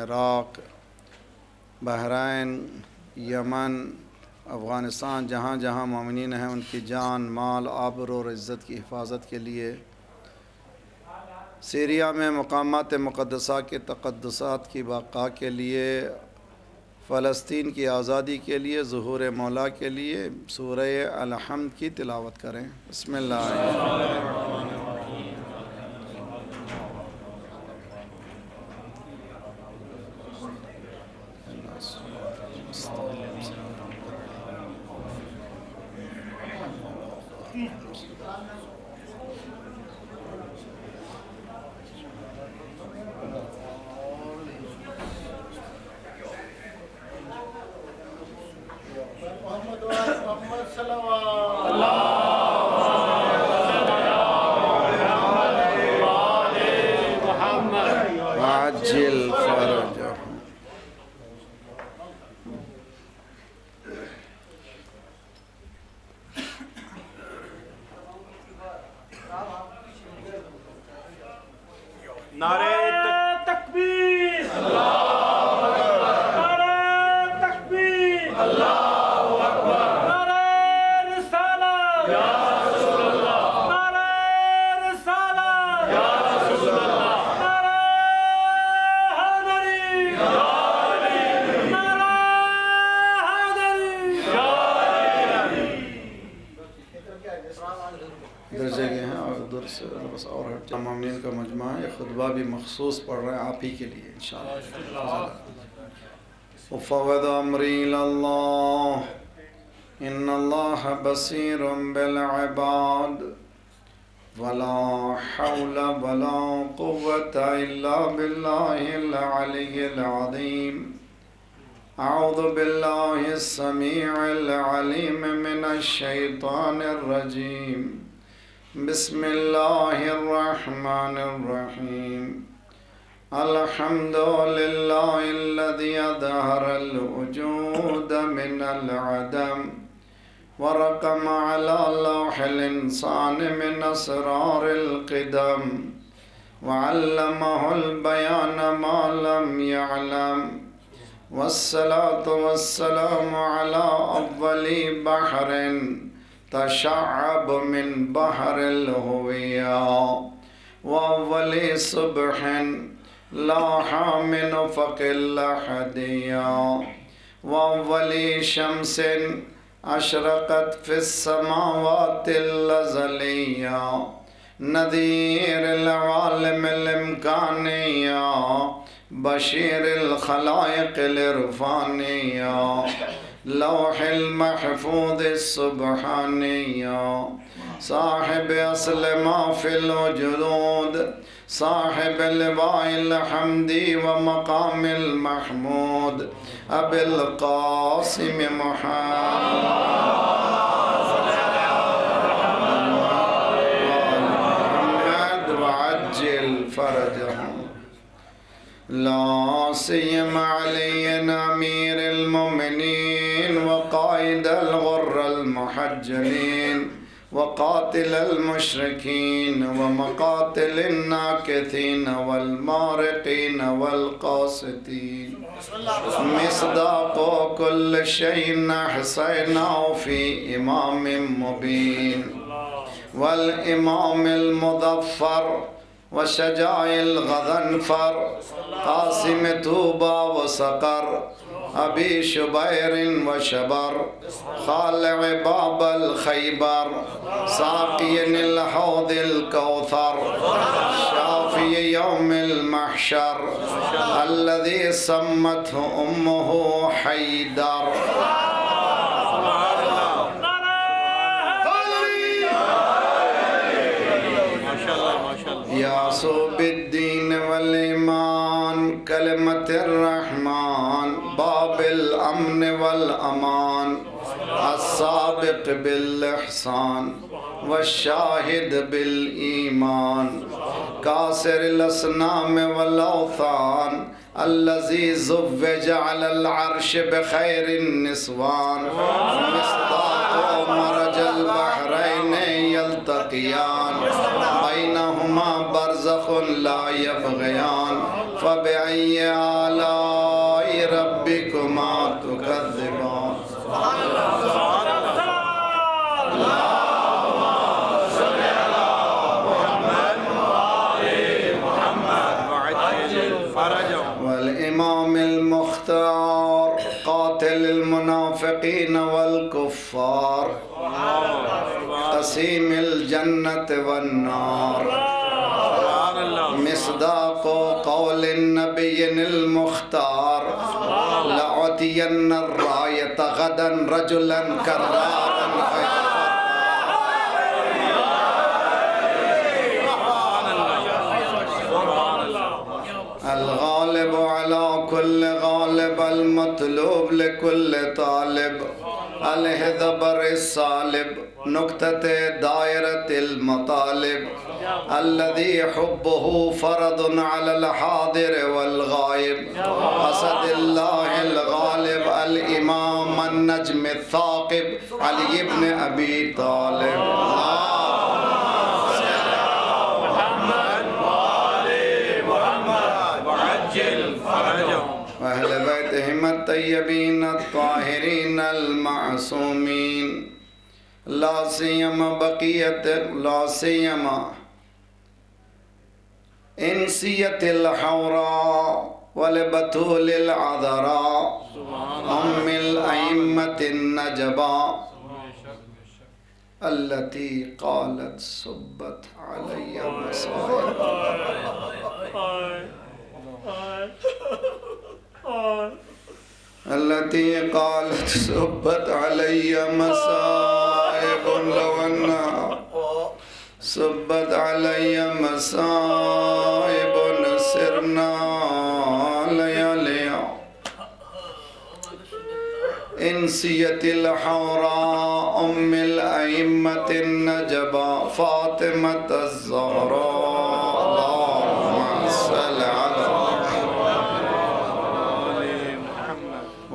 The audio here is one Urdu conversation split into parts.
عراق، بحرین، یمن، افغانستان، جہاں جہاں مومنین ہیں ان کی جان، مال، آبرو اور عزت کی حفاظت کے لیے، سیریا میں مقامات مقدسہ کے تقدسات کی بقا کے لیے، فلسطین کی آزادی کے لیے، ظہور مولا کے لیے سورہ الحمد کی تلاوت کریں۔ بسم اللہ الرحمن الرحیم۔ عجل فرجهم۔ نعرہ تکبیر، نعرہ تکبیر، نعرہ رسالت، نعرہ رسالت، نعرہ حیدری، نعرہ حیدری۔ ادھر جگہ ہیں اور ادھر سے بس اور ہٹ جائیں۔ مومنین کا مجمع ہے، یہ خطبہ بھی مخصوص پڑھ رہے ہیں آپ ہی کے لیے انشاءاللہ۔ وفوض امری اللہ ان اللہ بصیر بالعباد ولا حول ولا قوة الا باللہ العلی العظیم۔ اعوذ باللہ السمیع العلیم من الشیطان الرجیم۔ بسم اللہ الرحمن الرحیم۔ الحمد للہ الذی اظہر الوجود من العدم ورقم علی لوح الانسان من اسرار القدم وعلمہ البیان ما لم یعلم والصلاة والسلام علی اول بحر تشعب من بحر الهویہ وأول صبح لاح من افق الأحدیہ وأول شمس اشرقت في السماوات الأزلیہ نذیر العوالم الامکانیہ بشیر الخلائق العرفانیہ لوح المحفوظ السبحانیہ صاحب اصل ما فی الوجود صاحب لواء الحمد ومقام المحمود ابی القاسم محمد وعجل فرجهم لا سیم علی امیر المؤمنین وقائد الغر المحجلین وقاتل المشرکین ومقاتل الناکثین والمارقین والقاسطین مصداق کل شیء احصیناه فی امام مبین والامام المظفر وشجاع الغضنفر قاسم طوبى وسقر ابی شبیر وشبر خالع باب الخیبر ساقی الحوض الکوثر شافی یوم المحشر الذي سمته امه حیدر یاسو بالدین والایمان کلمت الرحمن باب الامن والامان السابق بالاحسان والشاہد بالایمان کاسر الاسنام والاوثان الذي زوج على العرش بخير النسوان مصداق مرج البحرين يلتقيان بينهما برزخ لا يبغيان فبأي آلاء والإمام المختار قاتل المنافقين والكفار قسيم الجنة والنار مصداق قول النبي المختار لأعطين الراية غدا رجلا كرارا الغالب على كل غالب المطلوب لكل طالب الهذبر الصالب نكتة دائرة المطالب الذي حبه فرض على الحاضر والغائب أسد الله الغالب الإمام النجم الثاقب علي بن أبي طالب وأهل بيتهم الطيبين الطاهرين المعصومين لا سيما إنسية الحوراء والبتول العذراء أم الأئمة النجباء التي قالت سبت علي مصائب التي قالت سبت علي مصائب لو أنها سبت علي مصائب سرنا لياليا إنسية الحوراء أم الأئمة النجباء فاطمة الزهراء اللهم صل على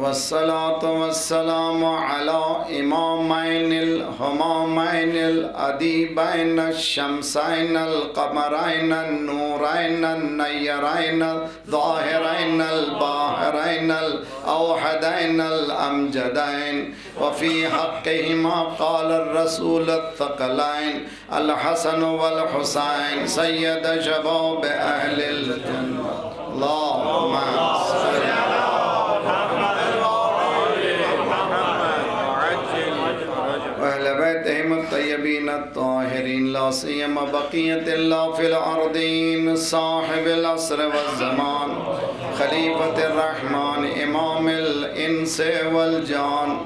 والصلاة والسلام على إمامين الهمامين الأديبين الشمسين القمرين النورين النيرين الظاهرين الباهرين الأوحدين الأمجدين وفي حقهما قال الرسول الثقلين الحسن والحسين سيد شباب أهل الجنة اللهم صل على وأهل بيتهم الطيبين الطاهرين لا سيما بقية الله في الأرضين صاحب العصر والزمان خليفة الرحمن إمام الإنس والجان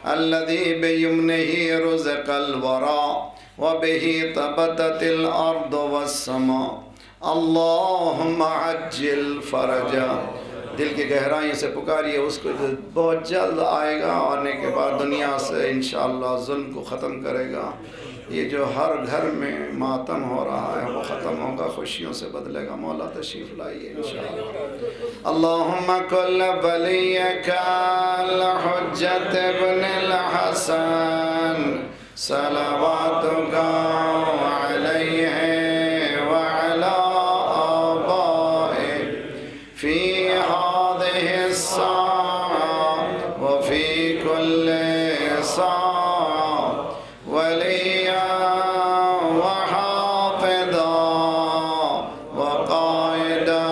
الذي بيمنه رزق الورى وبه ثبتت الأرض والسماء اللهم عجل فرجا دل کی گہرائیوں سے پکاریے اس کو بہت جلد آئے گا آنے کے بعد دنیا سے انشاءاللہ ظلم کو ختم کرے گا یہ جو ہر گھر میں ماتم ہو رہا ہے وہ ختم ہوگا خوشیوں سے بدلے گا مولا تشریف لائیے انشاءاللہ اللہم کل ولیک الحجت ابن الحسن صلواتک علیہ وعلا آبائه فی وفي كل ساعة وليا وحافظا وقائدا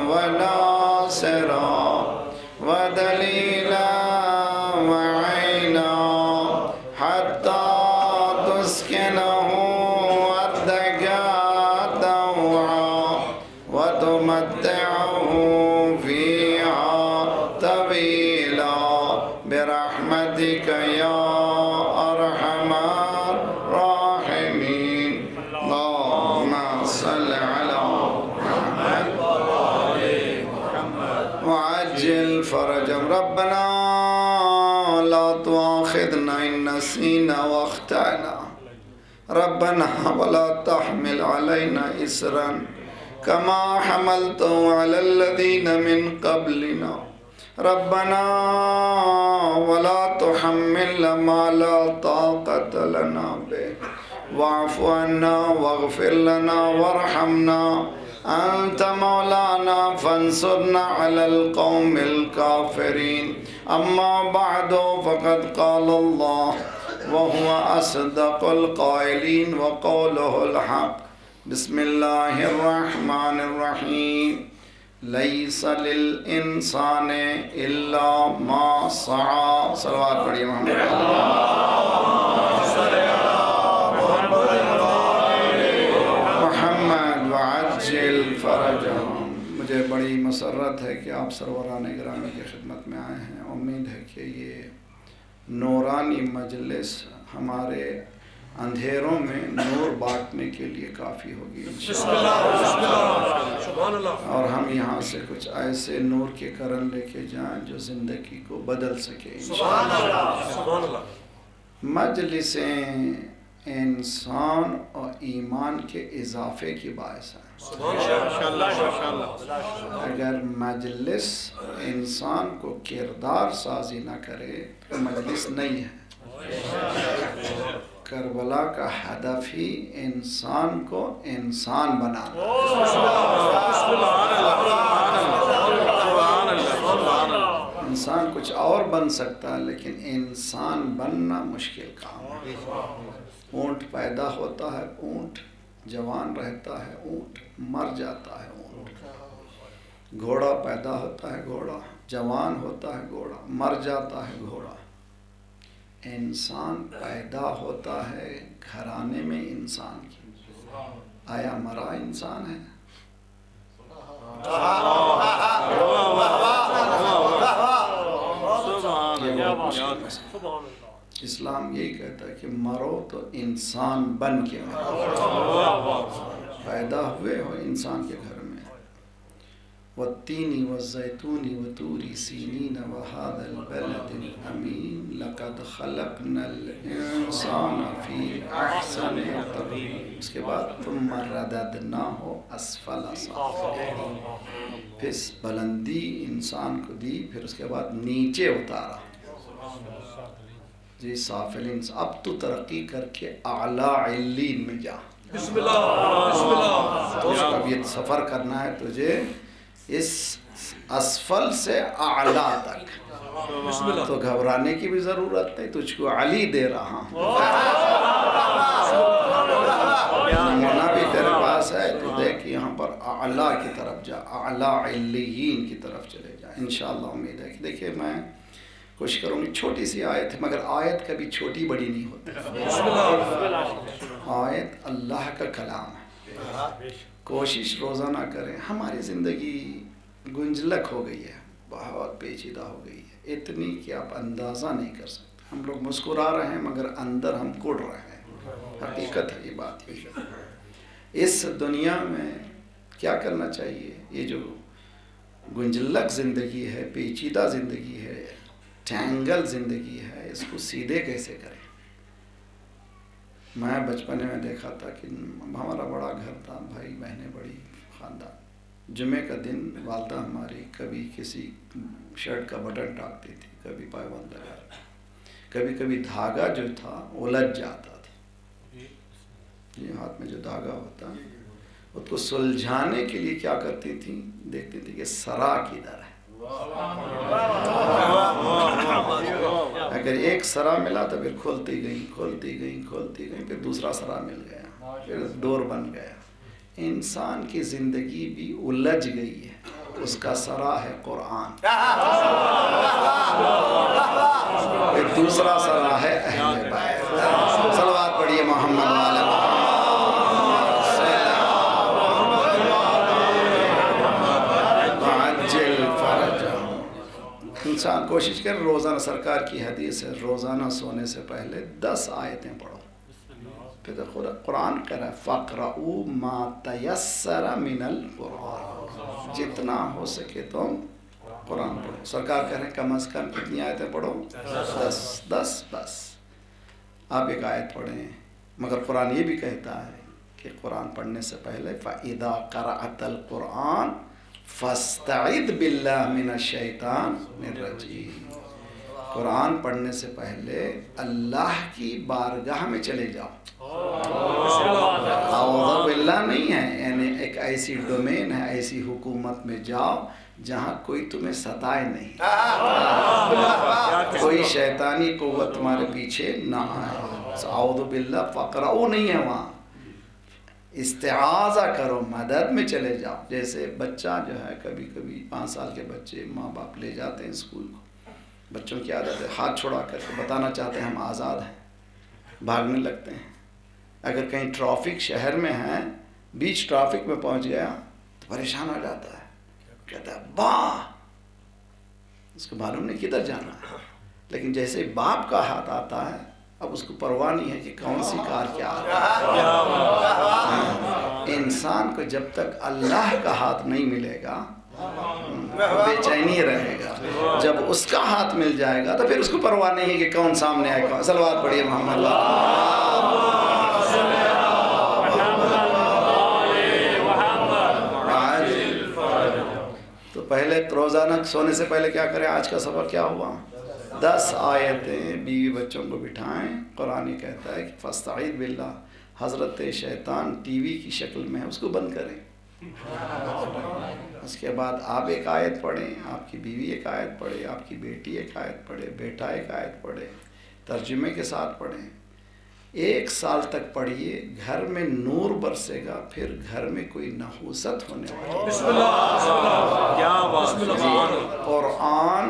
وناصرا ودليلا وعينا حتى تسكنه أرضك طوعا وتمتعه برحمتك يا أرحم الراحمين اللهم صل على محمد وعجل فرجهم ربنا لا تؤاخذنا إن نسينا واخطأنا ربنا ولا تحمل علينا إصرا كما حملته على الذين من قبلنا ربنا ولا تحمل ما لا طاقة لنا به واعف عنا واغفر لنا وارحمنا أنت مولانا فانصرنا على القوم الكافرين أما بعد فقد قال الله وهو أصدق القائلين وقوله الحق بسم الله الرحمن الرحيم لیس للانسان الا ما سعى. صلوات پڑھیے محمد وعجل فرجهم. مجھے بڑی مسرت ہے کہ آپ سروران گرامی کی خدمت میں آئے ہیں. امید ہے کہ یہ نورانی مجلس ہمارے اندھیروں میں نور بانٹنے کے لیے کافی ہوگی اور ہم یہاں سے کچھ ایسے نور کے کرن لے کے جائیں جو زندگی کو بدل سکے انشاءاللہ. مجلسیں انسان اور ایمان کے اضافے کی باعث ہیں. اگر مجلس انسان کو کردار سازی نہ کرے تو مجلس نہیں ہے. کربلا کا ہدف ہی انسان کو انسان بنانا. انسان کچھ اور بن سکتا ہے لیکن انسان بننا مشکل کام ہے. اونٹ پیدا ہوتا ہے، اونٹ جوان رہتا ہے، اونٹ مر جاتا ہے، اونٹ. گھوڑا پیدا ہوتا ہے، گھوڑا جوان ہوتا ہے، گھوڑا مر جاتا ہے، گھوڑا. انسان پیدا ہوتا ہے گھرانے میں انسان کی. آیا مرا انسان ہے؟ اسلام یہی کہتا ہے کہ مرو تو انسان بن کے مرو. پیدا ہوئے ہو انسان کے گھر میں. والتین والزیتون وطور سینین وهذا البلد الامین لقد خلقنا الانسان فی احسن تقویم. اس کے بعد ثم رددناہ اسفل سافلین. پھر بلندی انسان کو دی، پھر اس کے بعد نیچے اتارا. جی سافلین. اب تو ترقی کر کے اعلیٰ علین میں جا. بسم اللہ. اب یہ سفر کرنا ہے تجھے اس اسفل سے اعلیٰ تک. تو گھبرانے کی بھی ضرورت نہیں، تجھ کو علی دے رہا ہوں. نمونہ بھی تیرے پاس ہے، تو دیکھ یہاں پر اعلیٰ کی طرف جا، اعلیٰ علیین کی طرف چلے جا. انشاءاللہ امید ہے کہ دیکھیں میں کوشش کروں گی. چھوٹی سی آیت ہے مگر آیت کبھی چھوٹی بڑی نہیں ہوتی. آیت اللہ کا کلام ہے. کوشش روزانہ کریں. ہماری زندگی گنجلک ہو گئی ہے، بہت پیچیدہ ہو گئی ہے، اتنی کہ آپ اندازہ نہیں کر سکتے. ہم لوگ مسکرا رہے ہیں مگر اندر ہم کڑ رہے ہیں. حقیقت ہے یہ بات. اس دنیا میں کیا کرنا چاہیے؟ یہ جو گنجلک زندگی ہے، پیچیدہ زندگی ہے، ٹینگل زندگی ہے، اس کو سیدھے کیسے کریں؟ میں بچپنے میں دیکھا تھا کہ ہمارا بڑا گھر تھا، بھائی بہنیں، بڑی خاندان. جمعے کا دن والدہ ہماری کبھی کسی شرٹ کا بٹن ٹاکتی تھی، کبھی پائبند لگا، کبھی کبھی دھاگا جو تھا الجھ جاتا تھا. یہ ہاتھ میں جو دھاگا ہوتا اس کو سلجھانے کے لیے کیا کرتی تھی؟ دیکھتی تھی کہ سرا کدھر ہے. اگر ایک سرا ملا تو پھر کھولتی گئی، پھر دوسرا سرا مل گیا، پھر ڈور بن گیا. انسان کی زندگی بھی الجھ گئی ہے، اس کا سرا ہے قرآن، پھر دوسرا سرا ہے اہل بیت. صلوات پڑھیے محمد والے محمد. انسان کوشش کر روزانہ، سرکار کی حدیث ہے، روزانہ سونے سے پہلے 10 آیتیں پڑھو. پھر قرآن کہہ رہا ہے فَقْرَؤُوا مَا تَيَسَّرَ مِنَ الْقُرْآنِ. جتنا ہو سکے تم قرآن پڑھو. سرکار کہہ رہے ہیں کم از کم کتنی آیتیں پڑھو؟ 10 بس. آپ ایک آیت پڑھیں. مگر قرآن یہ بھی کہتا ہے کہ قرآن پڑھنے سے پہلے فَإِذَا قَرَأْتَ الْقُرْآنَ فَاسْتَعِذْ بِاللَّهِ مِنَ الشَّيْطَانِ الرَّجِيمِ. قرآن پڑھنے سے پہلے اللہ کی بارگاہ میں چلے جاؤ. اعوذ باللہ نہیں ہے، یعنی ایک ایسی ڈومین ہے، ایسی حکومت میں جاؤ جہاں کوئی تمہیں ستائے نہیں، کوئی شیطانی قوت تمہارے پیچھے نہ آئے. اعوذ باللہ فقرؤ نہیں ہے وہاں. استعاذہ کرو، مدد میں چلے جاؤ. جیسے بچہ جو ہے کبھی کبھی 5 سال کے بچے ماں باپ لے جاتے ہیں اسکول کو، بچوں کی عادت ہے ہاتھ چھڑا کر کے بتانا چاہتے ہیں ہم آزاد ہیں، بھاگنے لگتے ہیں. اگر کہیں ٹرافک شہر میں ہے، بیچ ٹرافک میں پہنچ گیا تو پریشان ہو جاتا ہے، کہتا ہے واہ، اس کو معلوم نہیں کدھر جانا ہے. لیکن جیسے باپ کا ہاتھ آتا ہے اب اس کو پرواہ نہیں ہے کہ کون سی کار کیا آ رہا ہے. انسان کو جب تک اللہ کا ہاتھ نہیں ملے گا بے چینی رہے گا. جب اس کا ہاتھ مل جائے گا تو پھر اس کو پرواہ نہیں ہے کہ کون سامنے آئے گا. صلوات پڑھیے محمد. تو پہلے روزانہ سونے سے پہلے کیا کریں؟ آج کا سفر کیا ہوا؟ 10 آیتیں بیوی بچوں کو بٹھائیں. قرآن کہتا ہے کہ فاستعیذ باللہ. حضرت شیطان ٹی وی کی شکل میں ہے، اس کو بند کریں. اس کے بعد آپ ایک آیت پڑھیں، آپ کی بیوی ایک آیت پڑھے، آپ کی بیٹی ایک آیت پڑھے، بیٹا ایک آیت پڑھے، ترجمے کے ساتھ پڑھیں. 1 سال تک پڑھیے، گھر میں نور برسے گا، پھر گھر میں کوئی نحوست ہونے والی. بسم اللہ. قرآن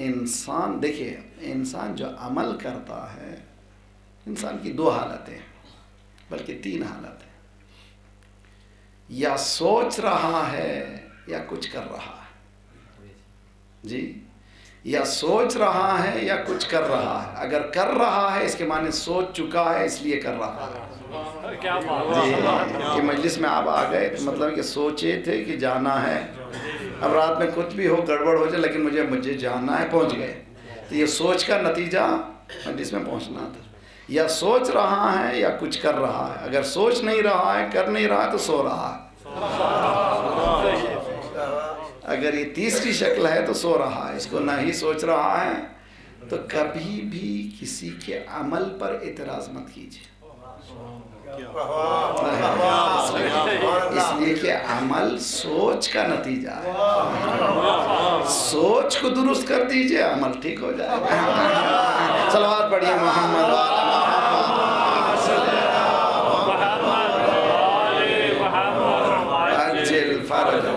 انسان، دیکھیے انسان جو عمل کرتا ہے، انسان کی 2 حالتیں بلکہ 3 حالتیں. یا سوچ رہا ہے یا کچھ کر رہا ہے. جی، یا سوچ رہا ہے یا کچھ کر رہا ہے. اگر کر رہا ہے اس کے معنی سوچ چکا ہے اس لیے کر رہا ہے. جی، کہ مجلس میں آپ آ گئے تو مطلب کہ سوچے تھے کہ جانا ہے، اب رات میں کچھ بھی ہو گڑبڑ ہو جائے لیکن مجھے جانا ہے، پہنچ گئے. تو یہ سوچ کا نتیجہ مجلس میں پہنچنا تھا. یا سوچ رہا ہے یا کچھ کر رہا ہے. اگر سوچ نہیں رہا ہے، کر نہیں رہا ہے تو سو رہا ہے. اگر یہ تیسری شکل ہے تو سو رہا ہے، اس کو نہ ہی سوچ رہا ہے. تو کبھی بھی کسی کے عمل پر اعتراض مت کیجیے، اس لیے کہ عمل سوچ کا نتیجہ ہے. سوچ کو درست کر دیجئے، عمل ٹھیک ہو جائے گا. صلوات پڑھیے محمد.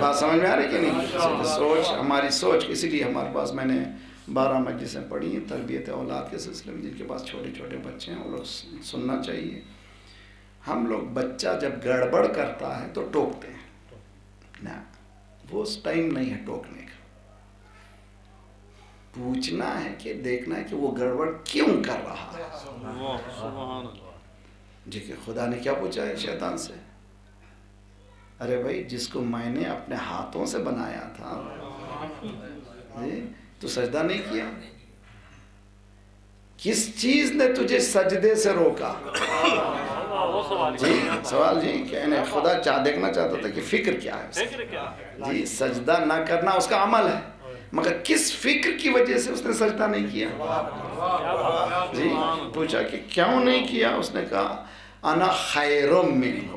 بات سمجھ میں آ رہی کہ نہیں؟ سوچ، ہماری سوچ، اسی لیے ہمارے پاس میں نے 12 مجلسیں پڑھی ہیں تربیت اولاد کے سلسلے میں. جن کے پاس چھوٹے چھوٹے بچے ہیں وہ لوگ سننا چاہیے. ہم لوگ بچہ جب گڑبڑ کرتا ہے تو ٹوکتے ہیں، نہ وہ ٹائم نہیں ہے ٹوکنے کا. پوچھنا ہے کہ دیکھنا ہے کہ وہ گڑبڑ کیوں کر رہا ہے. جی کہ خدا نے کیا پوچھا ہے شیطان سے؟ ارے بھائی، جس کو میں نے اپنے ہاتھوں سے بنایا تھا تو سجدہ نہیں کیا. کس چیز نے تجھے سجدے سے روکا؟ جی سوال جی کہ خدا دیکھنا چاہتا تھا کہ فکر کیا ہے. جی سجدہ نہ کرنا اس کا عمل ہے، مگر کس فکر کی وجہ سے اس نے سجدہ نہیں کیا؟ جی پوچھا کہ کیوں نہیں کیا؟ اس نے کہا انا خیر منہ،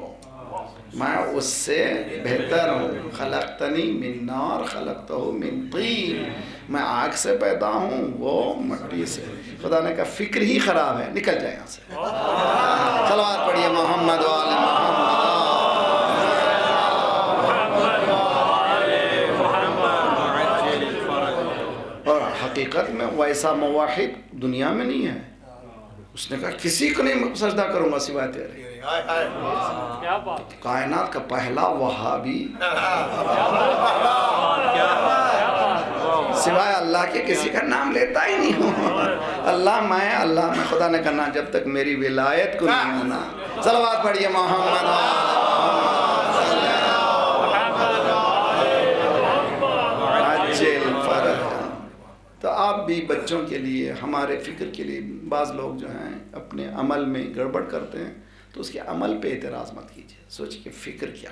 میں اس سے بہتر ہوں. خلقتنی من نار خلقتہ من طین، میں آگ سے پیدا ہوں، وہ مٹی سے. خدا نے کہا فکر ہی خراب ہے، نکل جائے یہاں سے. صلوات پڑھیے محمد وآل محمد. اور حقیقت میں ویسا موحد دنیا میں نہیں ہے. اس نے کہا کسی کو نہیں سجدہ کروں گا سوائے تیرے. کائنات کا پہلا وہابی سوائے اللہ کے کسی کا نام لیتا ہی نہیں ہوں. اللہ میں خدا نے کہا جب تک میری ولایت کو نہیں ہونا. صلوات پڑھیے محمد. تو آپ بھی بچوں کے لیے، ہمارے فکر کے لیے، بعض لوگ جو ہیں اپنے عمل میں گڑبڑ کرتے ہیں تو اس کے عمل پہ اعتراض مت کیجیے. سوچیں کہ فکر کیا.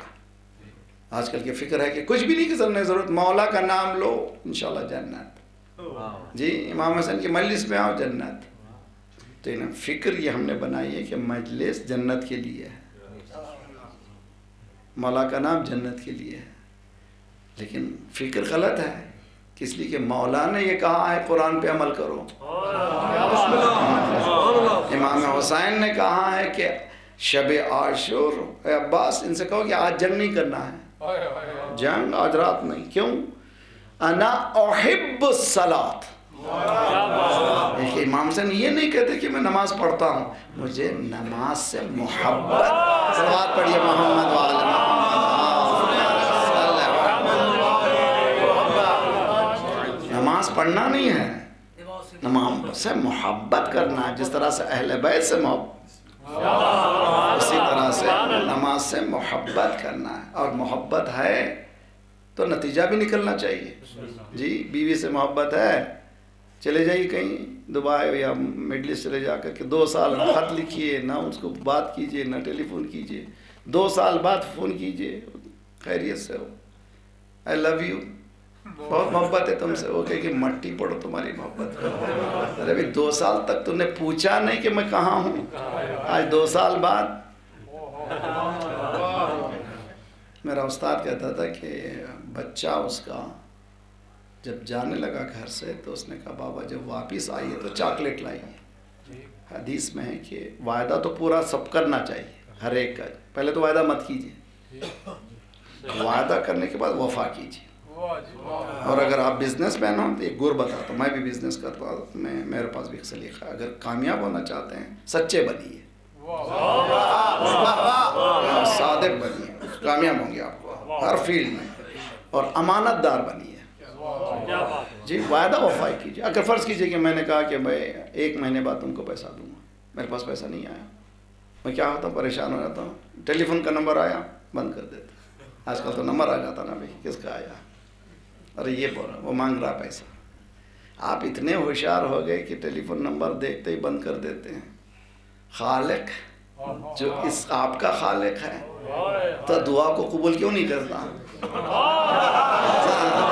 آج کل کی فکر ہے کہ کچھ بھی نہیں کرنے کی ضرورت، مولا کا نام لو انشاءاللہ جنت. جی امام حسن کی مجلس میں آؤ جنت. تو فکر یہ ہم نے بنائی ہے کہ مجلس جنت کے لیے ہے، مولا کا نام جنت کے لیے ہے. لیکن فکر غلط ہے، اس لیے کہ مولا نے یہ کہا ہے قرآن پہ عمل کرو. امام حسین نے کہا ہے کہ شب عاشور، اے عباس ان سے کہو کہ آج جنگ نہیں کرنا ہے، جنگ آج رات نہیں. کیوں؟ انا احب الصلاۃ. ایک امام حسین یہ نہیں کہتے کہ میں نماز پڑھتا ہوں، مجھے نماز سے محبت. صلوات پڑھیے محمد وعلی محمد. نماز پڑھنا نہیں ہے، نماز سے محبت کرنا ہے. جس طرح سے اہل بیت سے محبت، اسی طرح سے نماز سے محبت کرنا ہے. اور محبت ہے تو نتیجہ بھی نکلنا چاہیے. جی بیوی سے محبت ہے، چلے جائیے کہیں دبئی یا مڈل ایسٹ چلے جا کر کہ 2 سال خط لکھیے، نہ اس کو بات کیجیے، نہ ٹیلی فون کیجیے. 2 سال بعد فون کیجیے، خیریت سے ہو، آئی لو یو، بہت محبت ہے تم سے. وہ کہے کہ مٹی پڑو تمہاری محبت. ارے بھائی 2 سال تک تم نے پوچھا نہیں کہ میں کہاں ہوں، آج 2 سال بعد. میرا استاد کہتا تھا کہ بچہ اس کا جب جانے لگا گھر سے تو اس نے کہا بابا جب واپس آئیے تو چاکلیٹ لائیے. حدیث میں ہے کہ وعدہ تو پورا سب کرنا چاہیے ہر ایک کا، پہلے تو وعدہ مت کیجیے، وعدہ کرنے کے بعد وفا کیجیے. اور اگر آپ بزنس مین ہوں تو ایک گر بتاتا ہوں، میں بھی بزنس کرتا ہوں، میرے پاس بھی ایک سلیقہ ہے. اگر کامیاب ہونا چاہتے ہیں سچے بنیے، صادق بنیے، کامیاب ہوں گے آپ کو ہر فیلڈ میں. اور امانت دار بنیے. جی وعدہ وفائی کیجیے. اگر فرض کیجیے کہ میں نے کہا کہ میں 1 مہینے بعد تم کو پیسہ دوں گا، میرے پاس پیسہ نہیں آیا، میں کیا ہوتا ہوں، پریشان ہو جاتا ہوں. ٹیلی فون کا نمبر آیا بند کر دیتا. آج کل تو نمبر آ جاتا نا بھائی کس کا آیا، ارے یہ بول رہا وہ مانگ رہا پیسہ. آپ اتنے ہوشیار ہو گئے کہ ٹیلی فون نمبر دیکھتے ہی بند کر دیتے ہیں. خالق جو اس آپ کا خالق ہے تو دعا کو قبول کیوں نہیں کرتا؟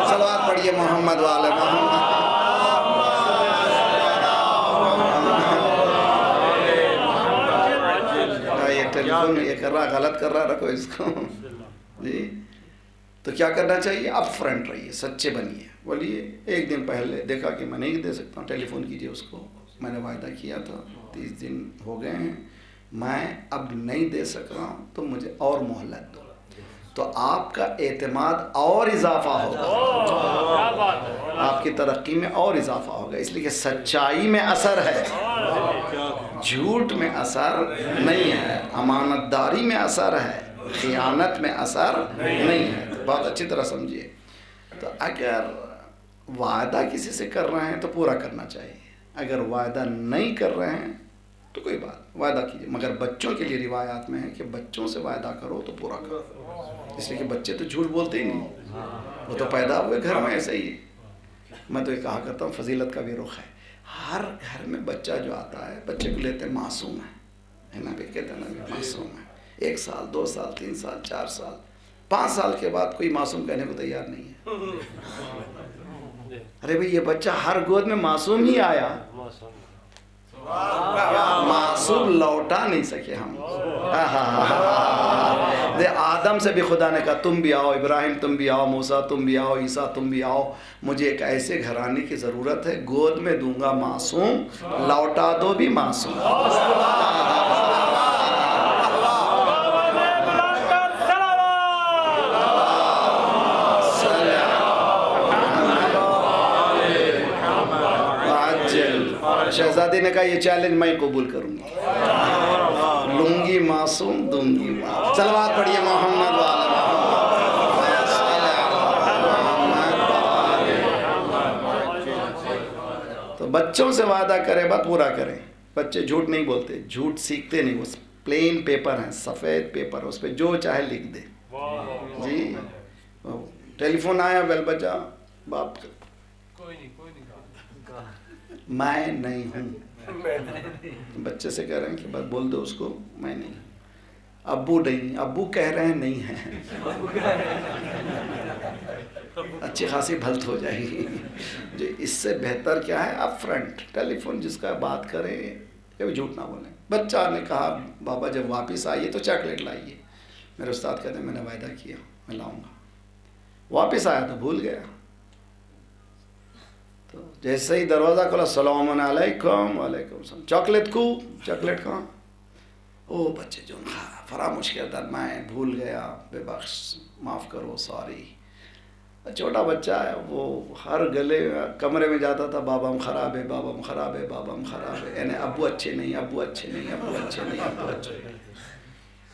صلوات پڑھیے محمد وعلی محمد. یہ ٹیلی فون یہ کر رہا، غلط کر رہا، رکھو اس کو. جی تو کیا کرنا چاہیے؟ اپ فرنٹ رہیے، سچے بنیے. بولیے 1 دن پہلے دیکھا کہ میں نہیں دے سکتا ہوں، ٹیلی فون کیجیے اس کو، میں نے وعدہ کیا تھا، 30 دن ہو گئے ہیں، میں اب نہیں دے سک رہا ہوں تو مجھے اور مہلت دو. تو آپ کا اعتماد اور اضافہ ہوگا، آپ کی ترقی میں اور اضافہ ہوگا. اس لیے کہ سچائی میں اثر ہے، جھوٹ میں اثر نہیں ہے، امانت داری میں اثر ہے، خیانت میں اثر نہیں ہے. بہت اچھی طرح سمجھیے. تو اگر وعدہ کسی سے کر رہے ہیں تو پورا کرنا چاہیے. اگر وعدہ نہیں کر رہے ہیں تو کوئی بات، وعدہ کیجیے. مگر بچوں کے لیے روایات میں ہے کہ بچوں سے وعدہ کرو تو پورا کرو. اس لیے کہ بچے تو جھوٹ بولتے ہی نہیں، وہ تو پیدا ہوئے گھر میں ایسے ہی. میں تو یہ کہا کرتا ہوں فضیلت کا بھی رخ ہے. ہر گھر میں بچہ جو آتا ہے، بچے کو لیتے ہیں معصوم ہے نا بھی، کہتے ہیں نا معصوم ہے. 1 سال 2 سال 3 سال 4 سال 5 سال کے بعد کوئی معصوم کہنے کو تیار نہیں ہے. ارے بھئی یہ بچہ ہر گود میں معصوم ہی آیا، معصوم لوٹا نہیں سکے ہم. آدم سے بھی خدا نے کہا تم بھی آؤ، ابراہیم تم بھی آؤ، موسیٰ تم بھی آؤ، عیسیٰ تم بھی آؤ. مجھے ایک ایسے گھرانے کی ضرورت ہے، گود میں دوں گا معصوم، لوٹا دو بھی معصوم. شہزادی نے کہا یہ چیلنج میں قبول کروں گی، لوں گی معصوم، دوں گی معصوم. صلوات پڑھیے محمد وعلی محمد. تو بچوں سے وعدہ کرے بات پورا کریں. بچے جھوٹ نہیں بولتے، جھوٹ سیکھتے نہیں. وہ پلین پیپر ہیں، سفید پیپر، اس پہ جو چاہے لکھ دے. جی ٹیلی فون آیا، بیل بجا، باپ میں نہیں ہوں. بچے سے کہہ رہے ہیں کہ بات بول دو اس کو، میں نہیں. ابو نہیں، ابو کہہ رہے ہیں نہیں ہیں. اچھی خاصی بھلت ہو جائے گی. جو اس سے بہتر کیا ہے، اپ فرنٹ ٹیلی فون جس کا بات کریں، کبھی جھوٹ نہ بولیں. بچہ نے کہا بابا جب واپس آئیے تو چاکلیٹ لائیے. میرے استاد کہتے ہیں میں نے وعدہ کیا میں لاؤں گا. واپس آیا تو بھول گیا. تو جیسے ہی دروازہ کھولا، السلام علیکم. وعلیکم السلام. چاکلیٹ کو، چاکلیٹ کہاں؟ او بچے جو فراموش کردہ میں بھول گیا بے بخش معاف کرو سوری. چھوٹا بچہ ہے وہ ہر گلے کمرے میں جاتا تھا بابا ہم خراب ہے بابا ہم خراب ہے بابا ہم خراب ہے یعنی ابو اچھے نہیں ابو اچھے نہیں ابو اچھے نہیں ابو اچھے نہیں.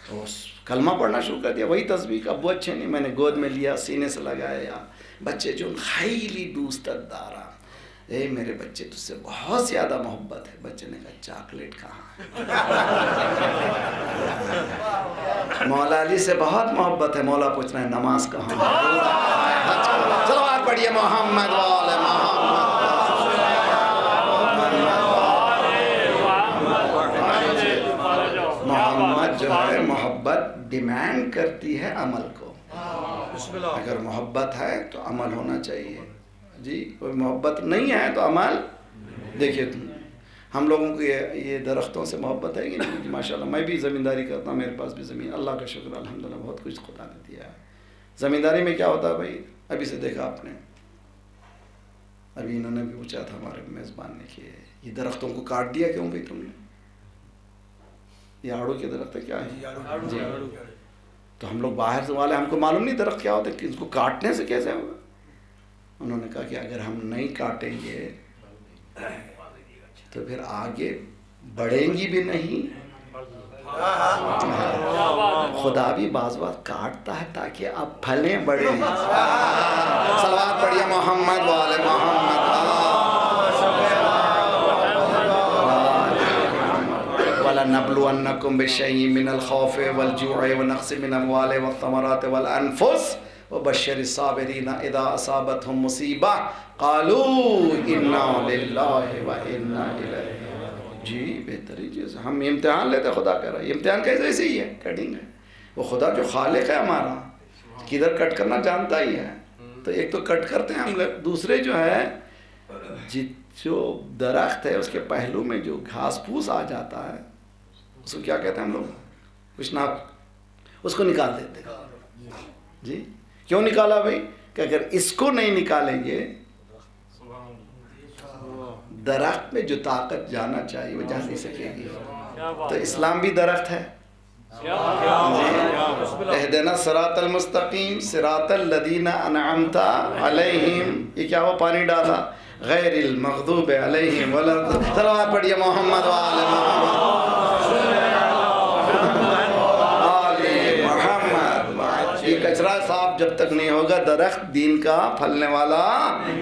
تو کلمہ پڑھنا شروع کر دیا وہی تصویر ابو اچھے نہیں. میں نے گود میں لیا سینے سے لگایا. بچے جو خیلی دوست دارا اے میرے بچے تجھ سے بہت زیادہ محبت ہے. بچے نے کہا چاکلیٹ کہاں؟ مولا علی سے بہت محبت ہے. مولا پوچھ رہے ہیں نماز کہاں؟ صلوات پڑھیے محمد وآل محمد. محمد جو ہے محبت ڈیمانڈ کرتی ہے عمل کو. اگر محبت ہے تو عمل ہونا چاہیے جی. کوئی محبت نہیں ہے تو عمل. دیکھیے ہم لوگوں کو یہ درختوں سے محبت ہے کہ نہیں؟ ماشاءاللہ میں بھی زمینداری کرتا ہوں. میرے پاس بھی زمین اللہ کا شکر الحمدللہ بہت کچھ خدا نے دیا ہے. زمینداری میں کیا ہوتا ہے بھائی ابھی سے دیکھا آپ نے ابھی انہوں نے بھی پوچھا تھا ہمارے میزبان نے کہ یہ درختوں کو کاٹ دیا کیوں بھائی تم نے؟ یہ آڑو کے درخت ہے کیا ہے جی. تو ہم لوگ باہر سے والے ہم کو معلوم نہیں درخت کیا ہوتا ہے کہ اس کو کاٹنے سے کیسے ہوگا. انہوں نے کہا کہ اگر ہم نہیں کاٹیں گے تو پھر آگے بڑھیں گی بھی نہیں. خدا بھی بعض بات کاٹتا ہے تاکہ آپ پھلیں بڑھیں. صلوات پڑھیے محمد وآل محمد. وَلَنَبْلُوَنَّكُمْ بِشَيْءٍ مِّنَ الْخَوْفِ وَالْجُوعِ وَنَقْصٍ مِّنَ الْأَمْوَالِ وَالثَّمَرَاتِ وَالْأَنفُسِ وَبَشِّرِ الصَّابِرِينَ إِذَا أَصَابَتْهُمْ مُصِیبَةٌ قَالُوا إِنَّا لِلَّهِ وَإِنَّا إِلَیْهِ. جی بہترین چیز ہم امتحان لیتے خدا کر رہا ہے. امتحان کیسے ایسے ہی ہے کٹنگ ہے. وہ خدا جو خالق ہے ہمارا کدھر کٹ کرنا جانتا ہی ہے. تو ایک تو کٹ کرتے ہیں ہم لوگ. دوسرے جو ہے جو درخت ہے اس کے پہلو میں جو گھاس پھوس آ جاتا ہے اس کو کیا کہتے ہیں ہم لوگ کچھ نہ اس کو نکال دیتے ہیں جی. کیوں نکالا بھائی کہ اگر اس کو نہیں نکالیں گے درخت میں جو طاقت جانا چاہیے وہ جا نہیں سکے گی. تو اسلام بھی درخت ہے. اہدنا الصراط المستقیم صراط الذین انعمت علیہم. یہ کیا ہوا پانی ڈالا غیر المغضوب علیہم ولا. صلوات پڑھیے محمد وآل محمد. یہ کچرا صاف جب تک نہیں ہوگا درخت دین کا پھلنے والا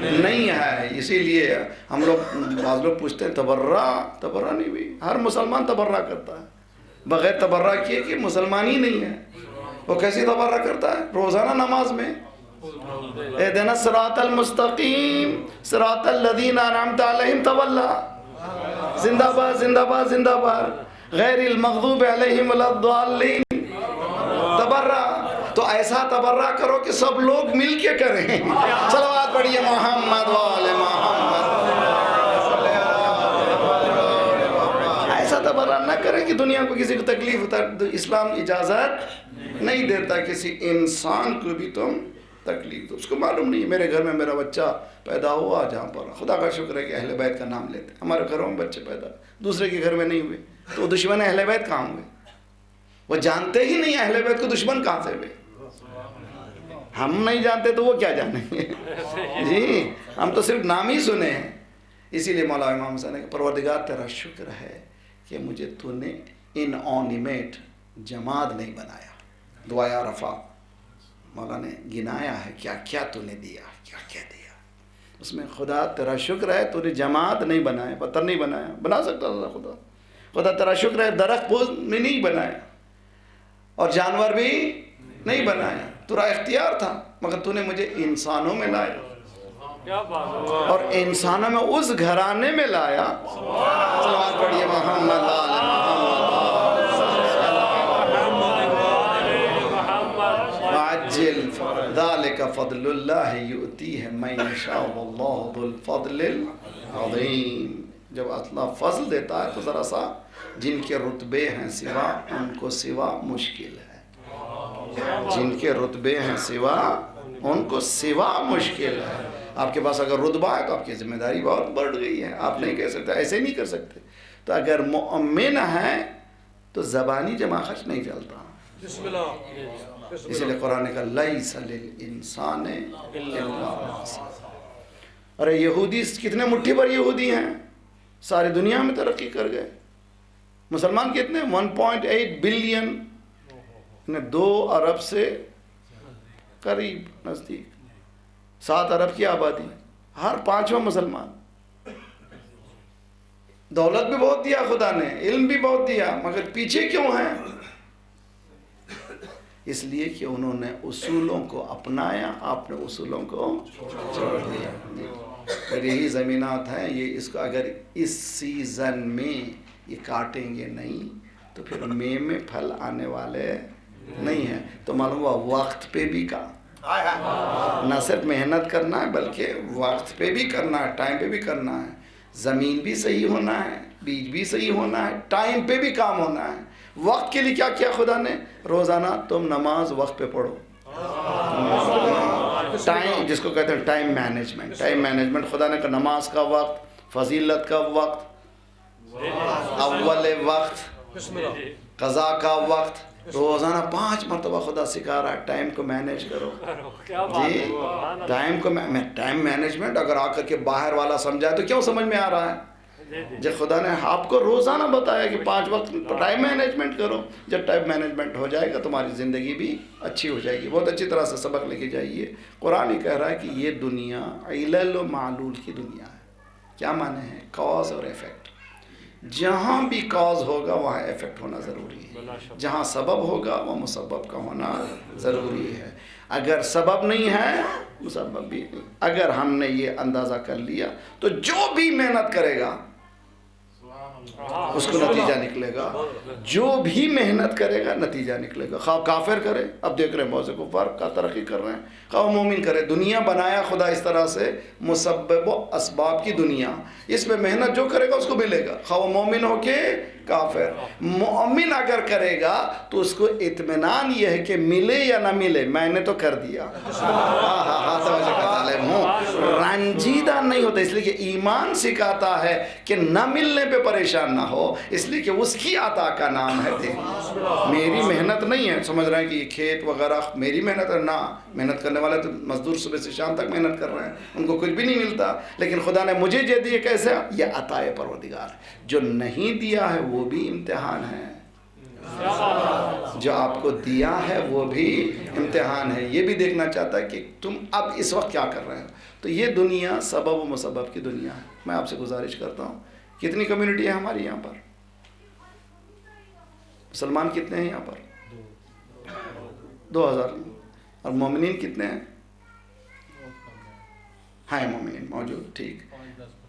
نہیں ہے. اسی لیے ہم لوگ بعض لوگ پوچھتے ہیں تبرہ نہیں ہوئی. ہر مسلمان تبرہ کرتا ہے. بغیر تبرہ کیے کہ مسلمان ہی نہیں ہے. وہ کیسی تبرہ کرتا ہے روزانہ نماز میں اہدنا الصراط المستقیم صراط الذین انعمت علیہم تولا. زندہ باد زندہ باد زندہ باد غیر المغضوب علیہم ولا الضالین. تبرہ تو ایسا تبرہ کرو کہ سب لوگ مل کے کریں. صلوات پڑھیے محمد وآل محمد. ایسا تبرہ نہ کریں کہ دنیا کو کسی کو تکلیف ہوتا ہے. اسلام اجازت نہیں دیتا کسی انسان کو بھی تم تکلیف دو. اس کو معلوم نہیں میرے گھر میں میرا بچہ پیدا ہوا جہاں پر خدا کا شکر ہے کہ اہل بیت کا نام لیتے. ہمارے گھروں میں بچے پیدا دوسرے کے گھر میں نہیں ہوئے تو دشمن اہل بیت کہاں ہوئے؟ وہ جانتے ہی نہیں اہل بیت کو دشمن کہاں سے ہوئے. ہم نہیں جانتے تو وہ کیا جانیں گے جی. ہم تو صرف نام ہی سنے ہیں. اسی لیے مولا امام حسین نے کہا پروردگار تیرا شکر ہے کہ مجھے تو نے انانیمیٹ جماد نہیں بنایا. دعا رفع مولا نے گنایا ہے کیا کیا تو نے دیا کیا کیا دیا. اس میں خدا تیرا شکر ہے تو نے جماد نہیں بنایا. پتھر نہیں بنایا. بنا سکتا تھا خدا. خدا تیرا شکر ہے درخت پھول میں نہیں بنایا اور جانور بھی نہیں بنایا. تیرا اختیار تھا مگر تو نے مجھے انسانوں میں لایا اور انسانوں میں اس گھرانے میں لایا. صلوات پڑھیے محمد آل محمد. ذالک فضل اللہ یؤتیہ من یشاء واللہ ذو الفضل العظیم. جب اللہ فضل دیتا ہے تو ذرا سا جن کے رتبے ہیں سوا ان کو سوا مشکل ہے. جن کے رتبے ہیں سوا ان کو سوا مشکل ہے. آپ کے پاس اگر رتبہ ہے تو آپ کی ذمہ داری بہت بڑھ گئی ہے. آپ نہیں کہہ سکتے ایسے نہیں کر سکتے. تو اگر مؤمن ہیں تو زبانی جمع خرچ نہیں چلتا. اسی لیے قرآن نے کہا لیس للانسان الا ما سعی. ارے یہودی کتنے مٹھی بھر یہودی ہیں، ساری دنیا میں ترقی کر گئے. مسلمان کتنے 1.8 بلین، 2 ارب سے قریب نزدیک 7 ارب کی آبادی، ہر 5واں مسلمان. دولت بھی بہت دیا خدا نے، علم بھی بہت دیا، مگر پیچھے کیوں ہیں؟ اس لیے کہ انہوں نے اصولوں کو اپنایا، آپ نے اصولوں کو چھوڑ دیا. اور یہی زمینات ہیں، یہ اس کو اگر اس سیزن میں یہ کاٹیں گے نہیں تو پھر میں پھل آنے والے نہیں ہیں. تو معلوم ہوا وقت پہ بھی نہ صرف محنت کرنا ہے بلکہ وقت پہ بھی کرنا ہے، ٹائم پہ بھی کرنا ہے. زمین بھی صحیح ہونا ہے، بیج بھی صحیح ہونا ہے، ٹائم پہ بھی کام ہونا ہے. وقت کے لیے کیا کیا خدا نے؟ روزانہ تم نماز وقت پہ پڑھو. ٹائم جس کو کہتے ہیں ٹائم مینجمنٹ. ٹائم مینجمنٹ خدا نے کہا نماز کا وقت، فضیلت کا وقت، اول وقت، قضا کا وقت. روزانہ 5 مرتبہ خدا سکھا رہا ہے ٹائم کو مینیج کرو. جی ٹائم مینجمنٹ اگر آ کر کے باہر والا سمجھائے تو کیوں سمجھ میں آ رہا ہے؟ جب خدا نے آپ کو روزانہ بتایا کہ 5 وقت ٹائم مینجمنٹ کرو. جب ٹائم مینجمنٹ ہو جائے گا تمہاری زندگی بھی اچھی ہو جائے گی. بہت اچھی طرح سے سبق لے کے جائیے. قرآن ہی کہہ رہا ہے کہ یہ دنیا علل و معلول کی دنیا ہے. کیا معنی ہے؟ کاز اور ایفیکٹ. جہاں بھی کاز ہوگا وہاں ایفیکٹ ہونا ضروری ہے. جہاں سبب ہوگا وہ مسبب کا ہونا ضروری ہے. اگر سبب نہیں ہے مسبب بھی نہیں. اگر ہم نے یہ اندازہ کر لیا تو جو بھی محنت کرے گا اس کو نتیجہ نکلے گا. جو بھی محنت کرے گا نتیجہ نکلے گا. خواہ کافر کرے، اب دیکھ رہے ہیں بہت سے کفار کا ترقی کر رہے ہیں، خواہ مومن کرے. دنیا بنایا خدا اس طرح سے مسبب و اسباب کی دنیا. اس میں محنت جو کرے گا اس کو ملے گا، خواہ مومن ہو کے کافر. مومن اگر کرے گا تو اس کو اطمینان یہ ہے کہ ملے یا نہ ملے میں نے تو کر دیا. رنجیدہ نہیں ہوتا، اس لیے کہ ایمان سکھاتا ہے کہ نہ ملنے پہ پریشان نہ ہو، اس لیے کہ اس کی عطا کا نام ہے دین. میری محنت نہیں ہے. سمجھ رہے ہیں کہ یہ کھیت وغیرہ میری محنت ہے؟ نہ، محنت کرنے والے تو مزدور صبح سے شام تک محنت کر رہے ہیں، ان کو کچھ بھی نہیں ملتا. لیکن خدا نے مجھے جو دیے کیسے؟ یہ عطا پروردگار. جو نہیں دیا ہے وہ بھی امتحان ہے، جو آپ کو دیا ہے وہ بھی امتحان ہے. یہ بھی دیکھنا چاہتا ہے کہ تم اب اس وقت کیا کر رہے ہو. تو یہ دنیا سبب و مسبب کی دنیا ہے. میں آپ سے گزارش کرتا ہوں، کتنی کمیونٹی ہے ہماری یہاں پر؟ مسلمان کتنے ہیں یہاں پر؟ 2000. اور مومنین کتنے ہیں؟ ہیں مومنین موجود. ٹھیک.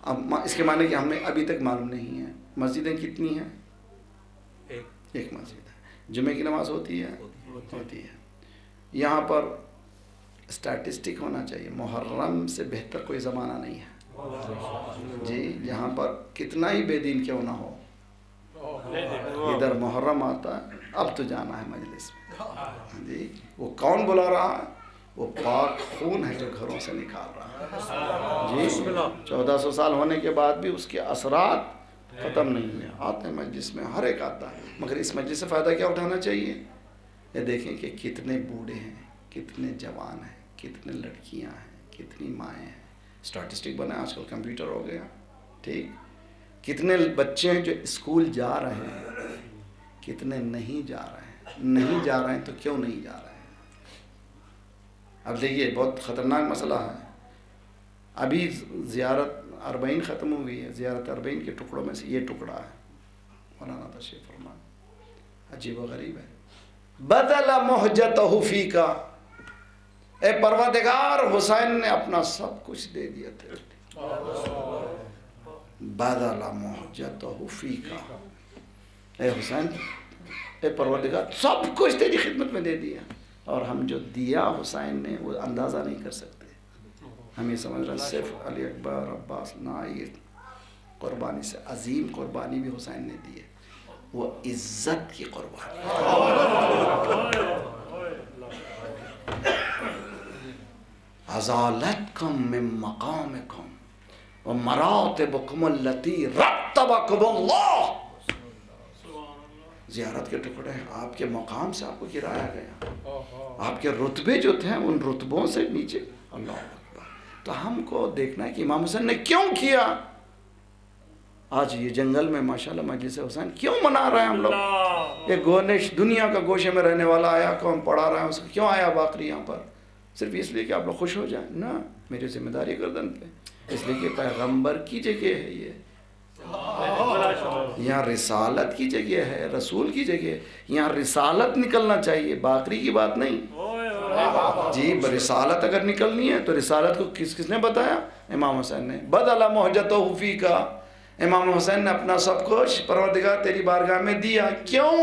اب اس کے معنی کہ ہمیں ابھی تک معلوم نہیں ہے مسجدیں کتنی ہیں؟ ایک مسجد ہے. جمعے کی نماز ہوتی ہے؟ ہوتی ہے. یہاں پر اسٹیٹسٹک ہونا چاہیے، محرم سے بہتر کوئی زمانہ نہیں ہے. جی یہاں پر کتنا ہی بے دین کیوں نہ ہو، ادھر محرم آتا ہے اب تو جانا ہے مجلس میں. جی وہ کون بلا رہا ہے؟ وہ پاک خون ہے جو گھروں سے نکال رہا ہے. جی 1400 سال ہونے کے بعد بھی اس کے اثرات ختم نہیں ہوئے. آتے ہیں مجلس میں، ہر ایک آتا ہے. مگر اس مجلس سے فائدہ کیا اٹھانا چاہیے؟ یہ دیکھیں کہ کتنے بوڑھے ہیں، کتنے جوان ہیں، کتنے لڑکیاں ہیں، کتنی مائیں ہیں. اسٹیٹسٹک بنا آج کل کمپیوٹر ہو گیا. ٹھیک. کتنے بچے ہیں جو اسکول جا رہے ہیں، کتنے نہیں جا رہے ہیں. نہیں جا رہے ہیں تو کیوں نہیں جا رہے ہیں؟ اب دیکھیے بہت خطرناک مسئلہ ہے. ابھی زیارت 40 ختم ہوئی ہے. زیارت 40 کے ٹکڑوں میں سے یہ ٹکڑا ہے. مولانا تشریف فرمان. عجیب و غریب ہے. بدل محجتہ فیکا، اے پروردگار حسین نے اپنا سب کچھ دے دیا تیرے لیے. بدل محجتہ فیکا، اے حسین، اے پروردگار سب کچھ تیری خدمت میں دے دیا. اور ہم جو دیا حسین نے وہ اندازہ نہیں کر سکتے. ہم یہ سمجھ رہے صرف علی اکبر عباس نائر قربانی سے عظیم قربانی بھی حسین نے دی ہے، وہ عزت کی قربانی. ازالتکم من مقامکم ومراتبکم التی رتبکم اللہ. زیارت کے ٹکڑے ہیں، آپ کے مقام سے آپ کو گرایا گیا، آپ کے رتبے جو تھے ان رتبوں سے نیچے. اللہ اکبر. تو ہم کو دیکھنا ہے کہ امام حسین نے کیوں کیا. آج یہ جنگل میں ماشاءاللہ مجلس حسین کیوں منا رہے ہیں ہم لوگ؟ یہ گونش دنیا کا گوشے میں رہنے والا آیا کون پڑھا رہا ہے، اس کو کیوں آیا باقری یہاں پر؟ صرف اس لیے کہ آپ لوگ خوش ہو جائیں؟ نہ، میری ذمہ داری گردن پہ، اس لیے کہ پیغمبر کی جگہ ہے یہ، یہاں رسالت کی جگہ ہے، رسول کی جگہ، یہاں رسالت نکلنا چاہیے، باقری کی بات نہیں. جی رسالت اگر نکلنی ہے تو رسالت کو کس نے بتایا؟ امام حسین نے. بدل محجتہ فی کا، امام حسین نے اپنا سب کچھ پروردگار تیری بارگاہ میں دیا. کیوں؟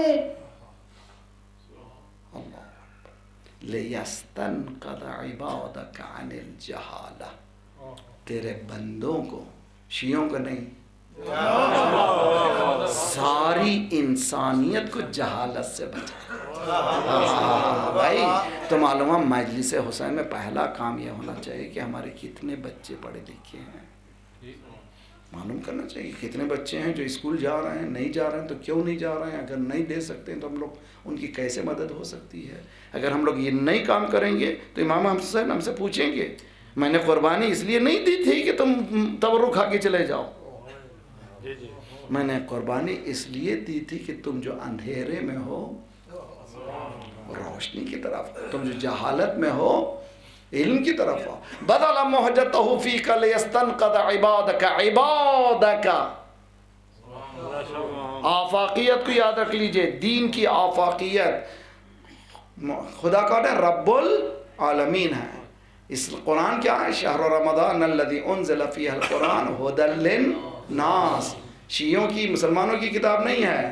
لِيَسْتَنْقَذَ عِبَادَكَ عَنِ الْجَهَالَةِ، تیرے بندوں کو، شیعوں کو نہیں، ساری انسانیت کو جہالت سے بچا. بھائی تو معلوم ہے مجلس حسین میں پہلا کام یہ ہونا چاہیے کہ ہمارے کتنے بچے پڑھے لکھے ہیں، معلوم کرنا چاہیے. کتنے بچے ہیں جو اسکول جا رہے ہیں، نہیں جا رہے ہیں تو کیوں نہیں جا رہے ہیں؟ اگر نہیں دے سکتے ہیں تو ہم لوگ ان کی کیسے مدد ہو سکتی ہے؟ اگر ہم لوگ یہ نہیں کام کریں گے تو امام حسین ہم سے پوچھیں گے میں نے قربانی اس لیے نہیں دی تھی کہ تم تورک کھا کے چلے جاؤ، میں نے قربانی اس لیے دی تھی کہ تم جو اندھیرے میں ہو روشنی کی طرف، تم جو جہالت میں ہو علم کی طرف ہو. بدل محجتہ فیک لیستنقذ عبادک. عبادک آفاقیت کو یاد رکھ لیجئے، دین کی آفاقیت. خدا کون ہے؟ رب العالمین ہے. اس قرآن کیا ہے؟ شہر رمضان الذی انزل فیہ القرآن ھدی للناس. شیعوں کی، مسلمانوں کی کتاب نہیں ہے،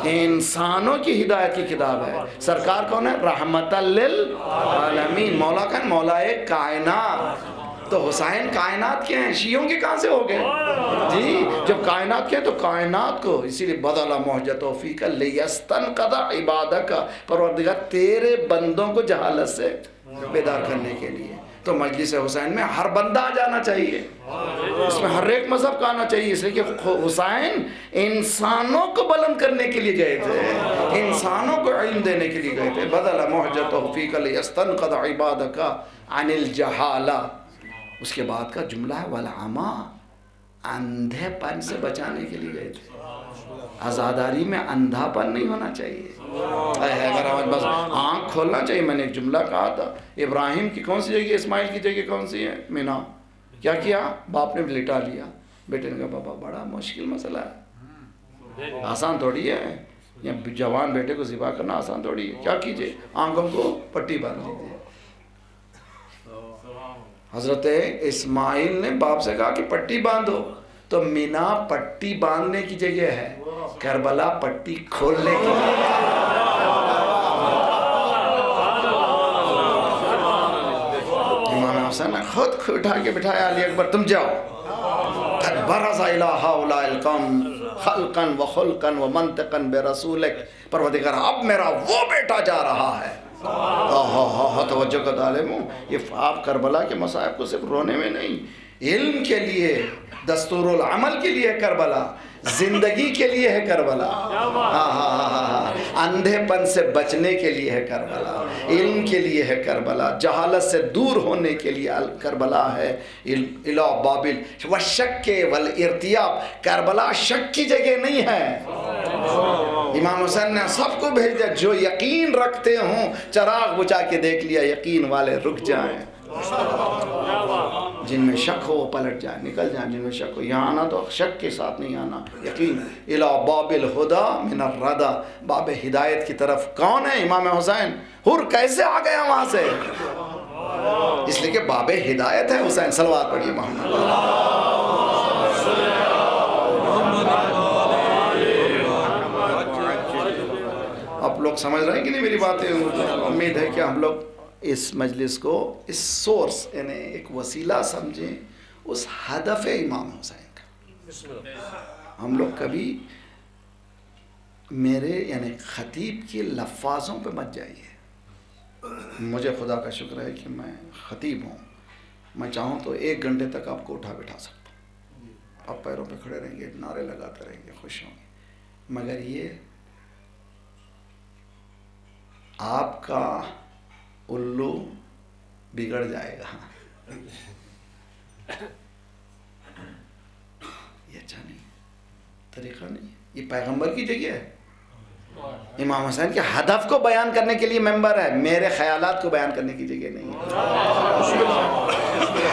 انسانوں کی ہدایت کی کتاب ہے. سرکار کون ہے؟ رحمت للعالمین. مولا کون؟ مولا کائنات. تو حسین کائنات کے ہیں، شیعوں کے کہاں سے ہو گئے؟ جی جب کائنات کے ہیں تو کائنات کو، اسی لیے بدل محجتہ فیک لیستنقذ عبادک، پروردگار تیرے بندوں کو جہالت سے بیدار کرنے کے لیے. تو مجلس حسین میں ہر بندہ آ جانا چاہیے، اس میں ہر ایک مذہب کا آنا چاہیے، اس لیے کہ حسین انسانوں کو بلند کرنے کے لیے گئے تھے، انسانوں کو علم دینے کے لیے گئے تھے. بدل محجتہ فیک لیستنقذ عبادک عن الجہالہ. اس کے بعد کا جملہ ہے والعما، اندھے پن سے بچانے کے لیے گئے تھے. عزاداری میں اندھا پن نہیں ہونا چاہیے، اگر بس آنکھ کھولنا چاہیے. میں نے ایک جملہ کہا تھا، ابراہیم کی کون سی جگہ، اسماعیل کی جگہ کون سی ہے؟ مینا. کیا کیا؟ باپ نے لٹا لیا، بیٹے نے کہا بابا بڑا مشکل مسئلہ ہے، آسان تھوڑی ہے، یا جوان بیٹے کو ذبح کرنا آسان تھوڑی ہے. کیا کیجئے؟ آنکھوں کو پٹی باندھ لیجیے. حضرت اسماعیل نے باپ سے کہا کہ پٹی باندھو، تو مینا پٹی باندھنے کی جگہ ہے، کربلا پٹی کھولنے کی جگہ ہے. امام حسین نے خود اٹھا کے بٹھایا، علی اکبر تم جاؤ. قد برز الی ہؤلاء القوم خلقا وخلقا ومنطقا برسولک. پروردگار اب میرا وہ بیٹا جا رہا ہے. توجہ کا طالب ہوں، یہ آپ کربلا کے مصائب کو صرف رونے میں نہیں، علم کے لیے، دستور العمل کے لیے ہے کربلا، زندگی کے لیے ہے کربلا، اندھے پن سے بچنے کے لیے ہے کربلا، علم کے لیے ہے کربلا، جہالت سے دور ہونے کے لیے کربلا ہے. الی بابل والشک والارتیاب. کربلا شک کی جگہ نہیں ہے. امام حسین نے سب کو بھیج دیا، جو یقین رکھتے ہوں چراغ بجھا کے دیکھ لیا، یقین والے رک جائیں، جن میں شک ہو وہ پلٹ جائیں، نکل جائیں. جن میں شک ہو، یہاں آنا تو شک کے ساتھ نہیں آنا، یقین. الی باب الہدی من الردی. باب ہدایت کی طرف کون ہے؟ امام حسین. حر کیسے آ گیا وہاں سے؟ اس لیے کہ باب ہدایت ہے حسین. صلوات پڑھیے محمد. آپ لوگ سمجھ رہے ہیں کہ نہیں میری باتیں؟ امید ہے کہ ہم لوگ اس مجلس کو اس سورس یعنی ایک وسیلہ سمجھیں اس ہدف امام حسین کا. ہم لوگ کبھی میرے یعنی خطیب کے لفاظوں پہ مت جائیے. مجھے خدا کا شکر ہے کہ میں خطیب ہوں، میں چاہوں تو 1 گھنٹے تک آپ کو اٹھا بٹھا سکتا ہوں، آپ پیروں پہ کھڑے رہیں گے، نعرے لگاتے رہیں گے، خوش ہوں گے. مگر یہ آپ کا الو بگڑ جائے گا. یہ اچھا نہیں، طریقہ نہیں. یہ پیغمبر کی جگہ ہے. امام حسین کے ہدف کو بیان کرنے کے لیے ممبر ہے، میرے خیالات کو بیان کرنے کی جگہ نہیں ہے.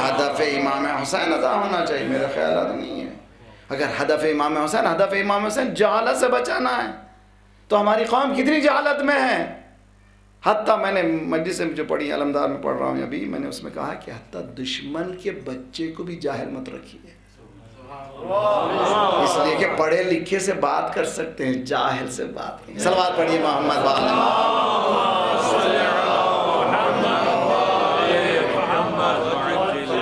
ہدف امام حسین ادا ہونا چاہیے، میرے خیالات نہیں ہے. اگر ہدف امام حسین جہالت سے بچانا ہے تو ہماری قوم کتنی جہالت میں ہے. حتیٰ میں نے مجلس میں جو پڑھی علمدار میں پڑھ رہا ہوں ابھی، میں نے اس میں کہا کہ حتیٰ دشمن کے بچے کو بھی جاہل مت رکھیے، اس لیے کہ پڑھے لکھے سے بات کر سکتے ہیں، جاہل سے بات نہیں. صلوات پڑھیے محمد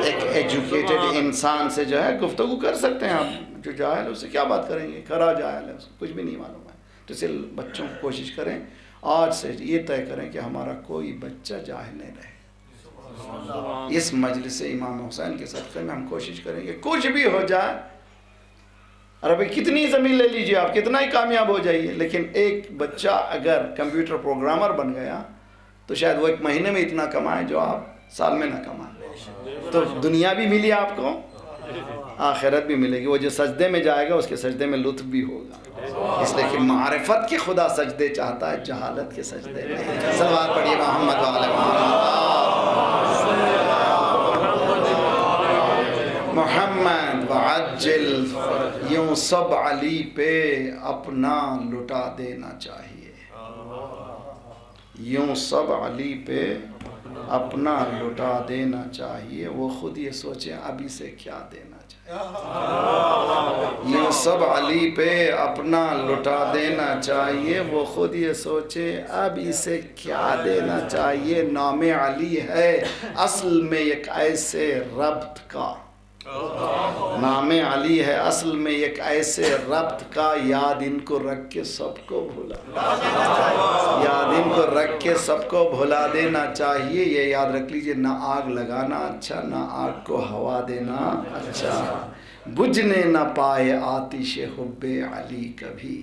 ایک ایجوکیٹڈ انسان سے جو ہے گفتگو کر سکتے ہیں آپ. جو جاہل ہے اس سے کیا بات کریں گے؟ کھرا جاہل ہے، اس کو کچھ بھی نہیں معلوم ہے. تو اس لیے بچوں کو کوشش کریں، آج سے یہ طے کریں کہ ہمارا کوئی بچہ جاہل نہیں رہے. اس مجلس امام حسین کے صدقے میں ہم کوشش کریں گے کچھ بھی ہو جائے. اور ابھی کتنی زمین لے لیجئے آپ، کتنا ہی کامیاب ہو جائیے، لیکن ایک بچہ اگر کمپیوٹر پروگرامر بن گیا تو شاید وہ ایک مہینے میں اتنا کمائے جو آپ سال میں نہ کمائیں. تو دنیا بھی ملی آپ کو، آخرت بھی ملے گی. وہ جو سجدے میں جائے گا اس کے سجدے میں لطف بھی ہوگا. اس لیے کہ معرفت کے خدا سجدے چاہتا ہے، جہالت کے سجدے نہیں. صلوات پڑھیے محمد وعلی محمد وعجل. یوں سب علی پہ اپنا لٹا دینا چاہیے، یوں سب علی پہ اپنا لٹا دینا چاہیے. وہ خود یہ سوچیں ابھی سے کیا دینا چاہیے. یوں سب علی پہ اپنا لٹا دینا چاہیے. وہ خود یہ سوچے اب اسے کیا دینا چاہیے. نام علی ہے اصل میں ایک ایسے ربط کا، نام علی ہے اصل میں ایک ایسے ربط کا. یاد ان کو رکھ کے سب کو بھولا، یاد ان کو رکھ کے سب کو بھلا دینا چاہیے. یہ یاد رکھ لیجئے، نہ آگ لگانا اچھا، نہ آگ کو ہوا دینا اچھا. بجھنے نہ پائے آتش حب علی کبھی،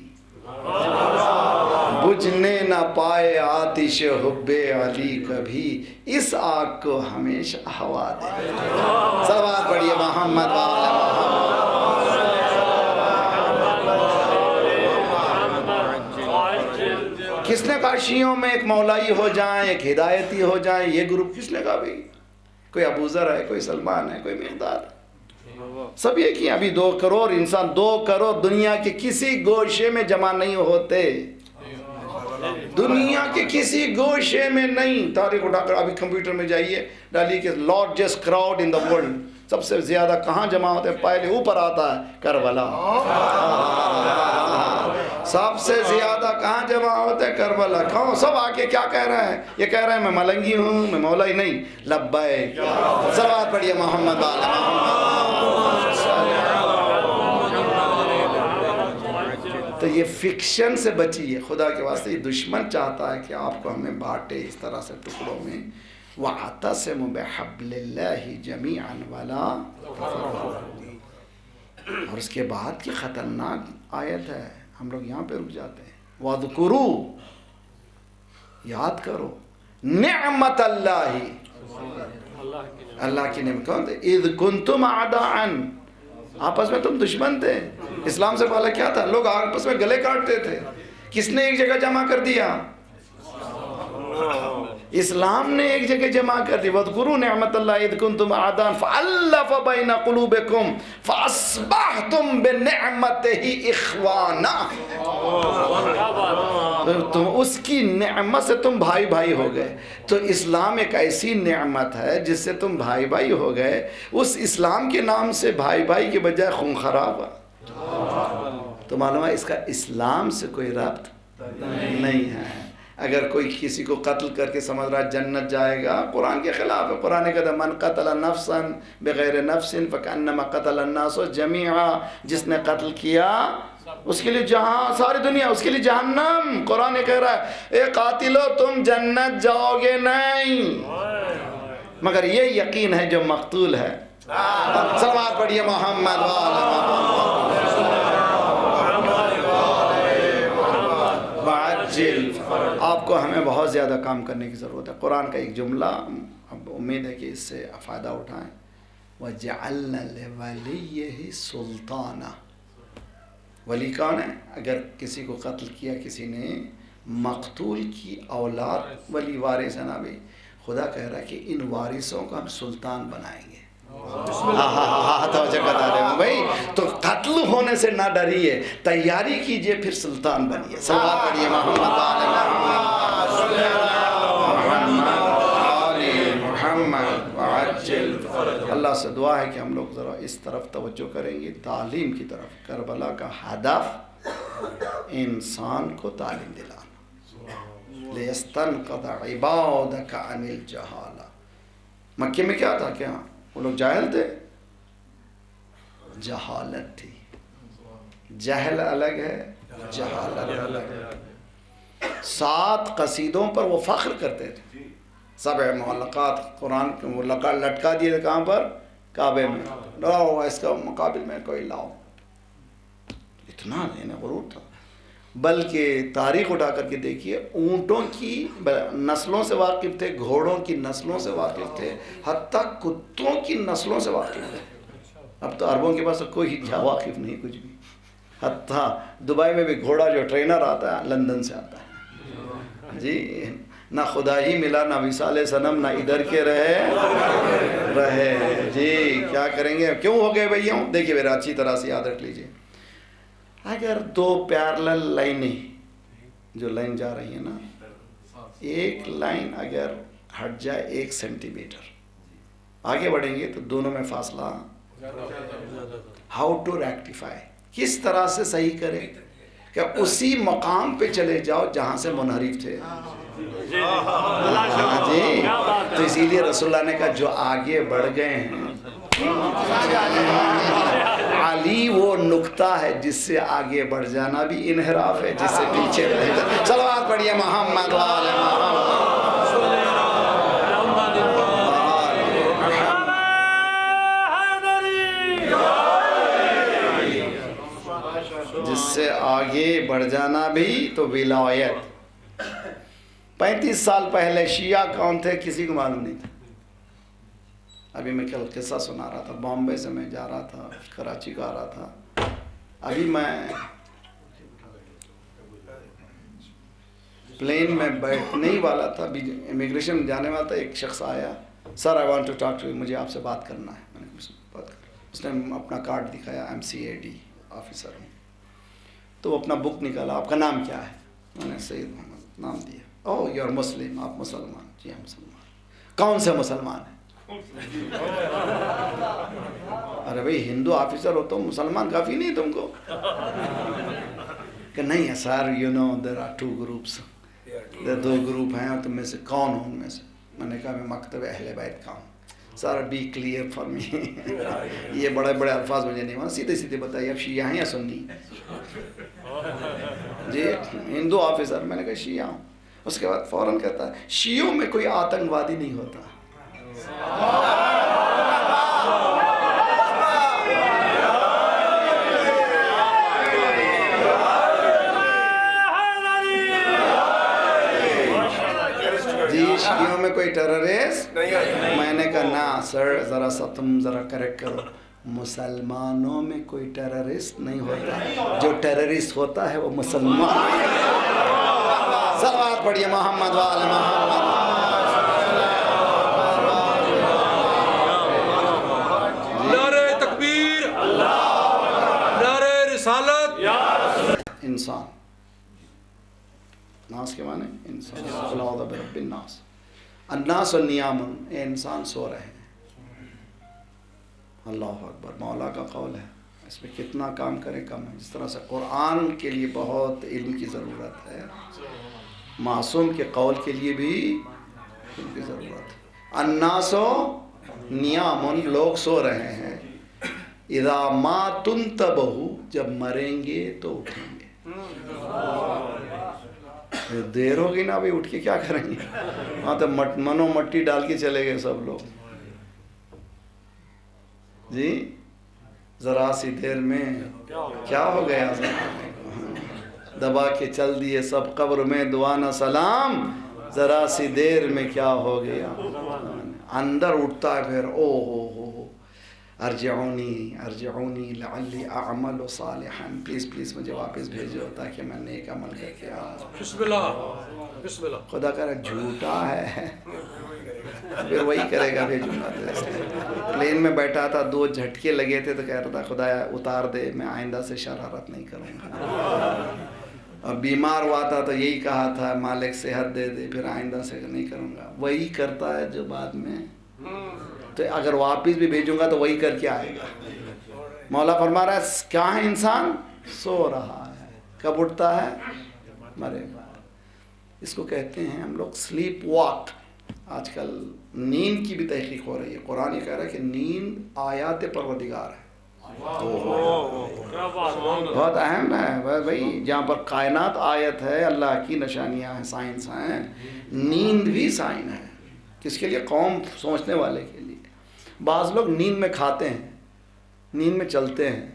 بجھنے نہ پائے آتش حب علی کبھی. اس آگ کو ہمیشہ ہوا دے. صلوات پڑھیے محمد وعلی محمد. کس نے کہا شیعوں میں ایک مولائی ہو جائیں، ایک ہدایتی ہو جائیں؟ یہ گروپ کس نے کہا بھائی؟ کوئی ابو ذر ہے، کوئی سلمان ہے، کوئی مقداد ہے، سب ایک ہی. ابھی 2 کروڑ انسان، 2 کروڑ دنیا کے کسی گوشے میں جمع نہیں ہوتے، دنیا کے کسی گوشے میں نہیں. تاریخ اٹھا کر ابھی کمپیوٹر میں جائیے، ڈالیے کہ largest crowd in the world, سب سے زیادہ کہاں جمع ہوتے ہیں؟ پہلے اوپر آتا ہے کربلا. سب سے زیادہ کہاں جمع ہوتے ہیں؟ کربلا. کہاں؟ سب آکے کیا کہہ رہے ہیں؟ یہ کہہ رہے ہیں میں ملنگی ہوں، میں مولائی نہیں. لبیک. صلوات پڑھیے محمد وعلی محمد. تو یہ فکشن سے بچیے خدا کے واسطے. یہ دشمن چاہتا ہے کہ آپ کو ہمیں بانٹے اس طرح سے ٹکڑوں میں. وَاعْتَصِمُوا بِحَبْلِ اللَّهِ جَمِيعًا وَلَا تَفَرَّقُوا. اور اس کے بعد کی خطرناک آیت ہے، ہم لوگ یہاں پہ رک جاتے ہیں. وَاذْكُرُوا، یاد کرو، نعمت اللہ، اللہ کی نعمت. کون تھے؟ اِذْ كُنْتُمْ أَعْدَاءً، آپس میں تم دشمن تھے. اسلام سے پہلے کیا تھا؟ لوگ آپس میں گلے کاٹتے تھے. کس نے ایک جگہ جمع کر دیا؟ اسلام نے ایک جگہ جمع کر دی. وَاذْكُرُوا نِعْمَةَ اللَّهِ إِذْ كُنْتُمْ أَعْدَاءً فَأَلَّفَ بَيْنَ قُلُوبِكُمْ فَأَصْبَحْتُمْ بِنِعْمَتِهِ إِخْوَانًا. تم اس کی نعمت سے تم بھائی بھائی ہو گئے. تو اسلام ایک ایسی نعمت ہے جس سے تم بھائی بھائی ہو گئے. اس اسلام کے نام سے بھائی بھائی کے بجائے خون خراب ہوا. تو معلوم ہے اس کا اسلام سے کوئی ربط نہیں ہے. اگر کوئی کسی کو قتل کر کے سمجھ رہا ہے جنت جائے گا، قرآن کے خلاف ہے. قرآن کہتا ہے من قتل نفسا بغیر نفس فکأنما قتل الناس جميعا. جس نے قتل کیا اس کے لیے جہاں ساری دنیا، اس کے لیے جہنم. قرآن کہہ رہا ہے اے قاتلو تم جنت جاؤ گے نہیں، مگر یہ یقین ہے جو مقتول ہے. صلوات پڑھیے محمد وعلی محمد. آپ کو ہمیں بہت زیادہ کام کرنے کی ضرورت ہے. قرآن کا ایک جملہ اب امید ہے کہ اس سے فائدہ اٹھائیں. وَجَعَلْنَا لِوَلِيِّهِ سُلْطَانًا. ولی کون ہے؟ اگر کسی کو قتل کیا کسی نے، مقتول کی اولاد ولی وارث ہے نا بھی. خدا کہہ رہا ہے کہ ان وارثوں کو ہم سلطان بنائیں گے. توجہ بتا رہے ہوں بھائی. تو قتل ہونے سے نہ ڈریے، تیاری کیجئے، پھر سلطان بنیے. صلوات پڑھیے محمد آل محمد وعجل. اللہ سے دعا ہے کہ ہم لوگ ذرا اس طرف توجہ کریں گے، تعلیم کی طرف. کربلا کا ہدف انسان کو تعلیم دلانا. لِيَسْتَنْقَضَ عِبَادَكَ عَنِ الْجَهَالَةِ. مکے میں کیا تھا؟ کیا وہ لوگ جاہل تھے؟ جہالت تھی. جہل الگ ہے، جہالت الگ ہے. 7 قصیدوں پر وہ فخر کرتے تھے. 7 معلقات قرآن کے وہ لٹکا دیے تھے. کہاں پر؟ کعبے میں. لاؤ اس کا مقابل میں کوئی لاؤ. اتنا غرور تھا. بلکہ تاریخ اٹھا کر کے دیکھیے، اونٹوں کی نسلوں سے واقف تھے، گھوڑوں کی نسلوں سے واقف تھے، حتیٰ کتوں کی نسلوں سے واقف تھے. اب تو عربوں کے پاس کوئی واقف نہیں کچھ بھی. حتیٰ دبئی میں بھی گھوڑا جو ٹرینر آتا ہے لندن سے آتا ہے. جی نہ خدا ہی ملا، نہ وصال صنم، نہ ادھر کے رہے. جی کیا کریں گے؟ کیوں ہو گئے بھیا؟ دیکھیے میرا اچھی طرح سے یاد رکھ لیجئے. اگر 2 پیرلل لائنیں جو لائن جا رہی ہیں نا، ایک لائن اگر ہٹ جائے 1 سینٹی میٹر آگے بڑھیں گے تو دونوں میں فاصلہ. ہاؤ ٹو ریکٹیفائی، کس طرح سے صحیح کریں کہ اسی مقام پہ چلے جاؤ جہاں سے منحرف تھے. جی تو اسی لیے رسول اللہ نے کہا جو آگے بڑھ گئے ہیں، علی وہ نقطہ ہے جس سے آگے بڑھ جانا بھی انحراف ہے، جس سے پیچھے رہ جانا. صلوات پڑھیے محمد وآل محمد. جس سے آگے بڑھ جانا بھی تو ولایت. 35 سال پہلے شیعہ کون تھے کسی کو معلوم نہیں تھا. ابھی میں کل قصہ سنا رہا تھا، بامبے سے میں جا رہا تھا، کراچی کو آ رہا تھا. ابھی میں پلین میں بیٹھنے ہی والا تھا، امیگریشن جانے والا تھا. ایک شخص آیا، sir I want to talk to you, مجھے آپ سے بات کرنا ہے. میں نے بات کر، اس نے اپنا کارڈ دکھایا، MCAD آفیسر ہوں. تو وہ اپنا بک نکالا، آپ کا نام کیا ہے؟ میں نے سید محمد نام دیا. اوہ یو آر مسلم، آپ مسلمان؟ جی ہم مسلمان. کون سے مسلمان ہیں؟ ارے بھائی ہندو آفیسر ہو تو مسلمان کافی نہیں تم کو؟ کہ نہیں ہے sir, you know there are 2 groups, 2 group ہیں اور تم میں سے کون ہوں ان میں سے؟ میں نے کہا میں مکتب اہل بیت کا ہوں. سر بی کلیئر فار می. یہ بڑے بڑے الفاظ مجھے نہیں وہاں، سیدھے سیدھے بتائیے آپ شیعہ ہیں یا سنی؟ جی ہندو آفیسر. میں نے کہا شیعہ ہوں. اس کے بعد فوراً کہتا ہے شیعوں میں کوئی آتنکوادی نہیں ہوتا. جی شیعوں میں کوئی ٹیررسٹ؟ میں نے کہا نا سر ذرا سا تم ذرا کریکٹ کرو. مسلمانوں میں کوئی ٹیررسٹ نہیں ہوتا، جو ٹیررسٹ ہوتا ہے وہ مسلمان. صلوات پڑھیے محمد وآل محمد. نعرہ تکبیر، نعرہ رسالت. انسان، ناس کے معنی انسان. اعوذ برب الناس. الناس نیام، انسان سو رہے ہیں. اللہ اکبر. مولا کا قول ہے، اس میں کتنا کام کریں کم ہے. جس طرح سے قرآن کے لیے بہت علم کی ضرورت ہے، معصوم کے قول کے لیے بھی علم کی ضرورت ہے. الناس نیام، لوگ سو رہے ہیں. اذا ما تنتبہوا، جب مریں گے تو اٹھیں گے. دیر ہوگی نا ابھی اٹھ کے کیا کریں گے؟ وہاں تو منو مٹی ڈال کے چلے گئے سب لوگ. جی ذرا سی دیر میں کیا ہو گیا. دبا کے چل دیے سب قبر میں دعا نہ سلام، ذرا سی دیر میں کیا ہو گیا، اندر اٹھتا ہے پھر او ہو ارجعونی لعلی اعمل صالحا، پلیز مجھے واپس بھیجو تاکہ میں نیک عمل کر کے آؤں۔ بسم اللہ خدا کرا جھوٹا ہے، پھر وہی کرے گا، بھیجوں گا تو۔ پلین میں بیٹھا تھا، 2 جھٹکے لگے تھے تو کہہ رہا تھا خدایا اتار دے، میں آئندہ سے شرارت نہیں کروں گا۔ اور بیمار ہوا تھا تو یہی کہا تھا مالک صحت دے دے، پھر آئندہ سے نہیں کروں گا۔ وہی کرتا ہے جو بعد میں، تو اگر واپس بھی بھیجوں گا تو وہی کر کے آئے گا۔ مولا فرما رہا ہے کیا ہے انسان؟ سو رہا ہے، کب اٹھتا ہے؟ مرے گا۔ اس کو کہتے ہیں ہم لوگ سلیپ واک۔ آج کل نیند کی بھی تحقیق ہو رہی ہے، قرآن یہ کہہ رہا ہے کہ نیند آیات پروردگار ہے، بہت اہم ہے بھائی۔ جہاں پر کائنات آیت ہے، اللہ کی نشانیاں ہیں، سائنس ہیں، نیند بھی سائن ہے۔ کس کے لیے؟ قوم سوچنے والے کے لیے۔ بعض لوگ نیند میں کھاتے ہیں، نیند میں چلتے ہیں،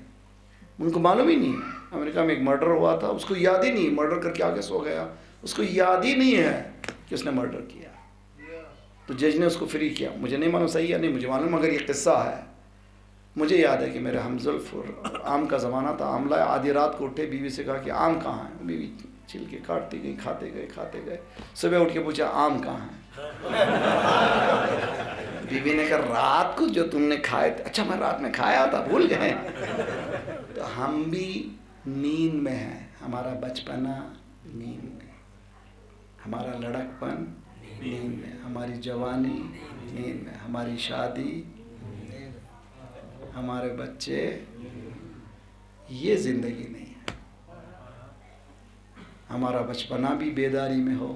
ان کو معلوم ہی نہیں ہے۔ امریکہ میں ایک مرڈر ہوا تھا، اس کو یاد ہی نہیں، مرڈر کر کے آگے سو گیا، اس کو یاد ہی نہیں ہے کہ اس نے مرڈر کیا۔ تو جج نے اس کو فری کیا۔ مجھے نہیں معلوم صحیح ہے نہیں مجھے معلوم، مگر یہ قصہ ہے۔ مجھے یاد ہے کہ میرے ہمزلف آم کا زمانہ تھا، آم لائے، آدھی رات کو اٹھے، بیوی سے کہا کہ آم کہاں ہے؟ بیوی چھل کے کاٹتی گئی، کھاتے گئے۔ صبح اٹھ کے پوچھا آم کہاں ہے؟ بیوی نے کہا رات کو جو تم نے کھائے تھے۔ اچھا میں رات میں کھایا تھا، بھول گئے۔ تو ہم بھی نیند میں ہیں، ہمارا بچپنا نیند میں، ہمارا لڑکپن نیند میں، ہماری جوانی نیند میں، ہماری شادی، ہمارے بچے، یہ زندگی نہیں ہے۔ ہمارا بچپنا بھی بیداری میں ہو،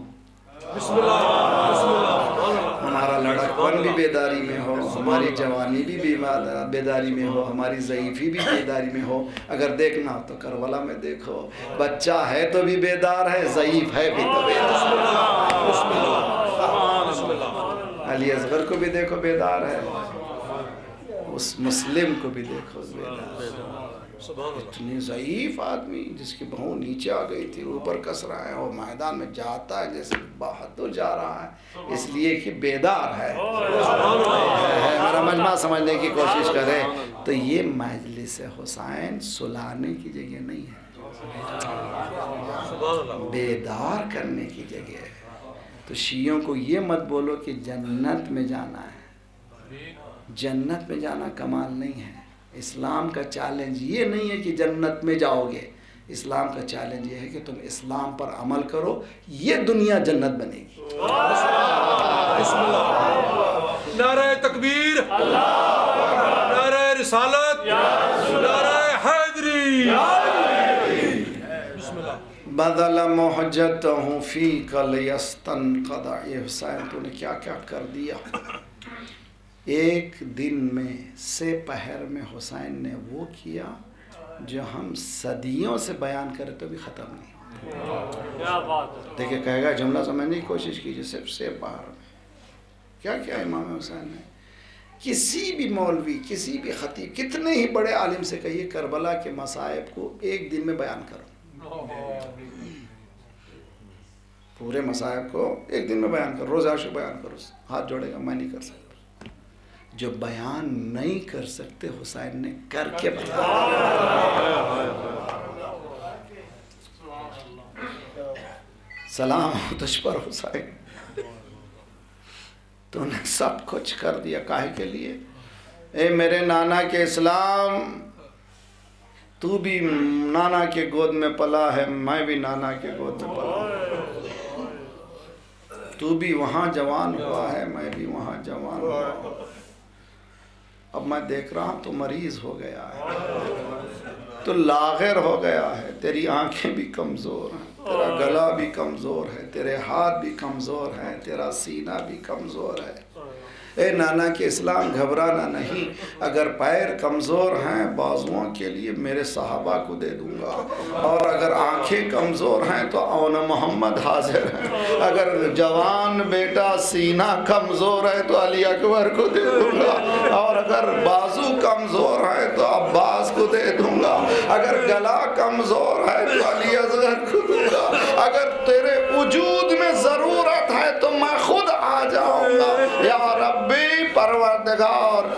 ہمارا لڑکپن بھی بیداری میں ہو، ہماری جوانی بھی بیداری میں ہو، ہماری ضعیفی بھی بیداری میں ہو۔ اگر دیکھنا ہو تو کربلا میں دیکھو، بچہ ہے تو بھی بیدار ہے، ضعیف ہے بھی تو بیدار ہے۔ علی اصغر کو بھی دیکھو بیدار ہے، اس مسلم کو بھی دیکھو بیدار ہے۔ اتنی ضعیف آدمی جس کی بہو نیچے آ گئی تھی، اوپر کس رہا ہے، اور میدان میں جاتا ہے جیسے بہادر جا رہا ہے، اس لیے کہ بیدار ہے۔ میرا مجمع سمجھنے کی کوشش کرے تو یہ مجلس حسین سلانے کی جگہ نہیں ہے، بیدار کرنے کی جگہ ہے۔ تو شیعوں کو یہ مت بولو کہ جنت میں جانا ہے، جنت میں جانا کمال نہیں ہے۔ اسلام کا چیلنج یہ نہیں ہے کہ جنت میں جاؤ گے، اسلام کا چیلنج یہ ہے کہ تم اسلام پر عمل کرو، یہ دنیا جنت بنے گی۔ نعرہ تکبیر، نعرہ رسالت، نعرہ حیدری۔ بدل محجتہ فیک لیستنقض، یہ حسین تو نے کیا کیا کر دیا۔ ایک دن میں سے پہر میں حسین نے وہ کیا جو ہم صدیوں سے بیان کرے تو بھی ختم نہیں ہوتا۔ دیکھیں کہے گا جملہ سمجھنے کی کوشش کیجئے، صرف سے پہر میں کیا کیا امام حسین نے۔ کسی بھی مولوی، کسی بھی خطیب، کتنے ہی بڑے عالم سے کہیے کربلا کے مصائب کو ایک دن میں بیان کرو، پورے مصائب کو ایک دن میں بیان کرو، روز عاشق بیان کرو۔ ہاتھ جوڑے گا میں نہیں کر سکتا۔ جو بیان نہیں کر سکتے حسین نے کر کے بتایا۔ سلام ہو تجھ پر حسین، تو نے سب کچھ کر دیا، کاہے کے لیے؟ اے میرے نانا کے اسلام، تو بھی نانا کے گود میں پلا ہے، میں بھی نانا کے گود میں پلا ہوں، تو بھی وہاں جوان ہوا ہے، میں بھی وہاں جوان ہوا ہوں۔ اب میں دیکھ رہا ہوں تو مریض ہو گیا ہے، تو لاغر ہو گیا ہے، تیری آنکھیں بھی کمزور ہیں، تیرا گلا بھی کمزور ہے، تیرے ہاتھ بھی کمزور ہیں، تیرا سینہ بھی کمزور ہے۔ اے نانا کے اسلام گھبرانا نہیں، اگر پیر کمزور ہیں بازوؤں کے لیے میرے صحابہ کو دے دوں گا، اور اگر آنکھیں کمزور ہیں تو اون محمد حاضر ہیں، اگر جوان بیٹا سینہ کمزور ہے تو علی اکبر کو دے دوں گا، اور اگر بازو کمزور ہے تو عباس کو دے دوں گا، اگر گلا کمزور ہے تو علی اصغر کو تیرے وجود میں ضرورت ہے تو میں خود آ جاؤں گا یا ربی پروردگار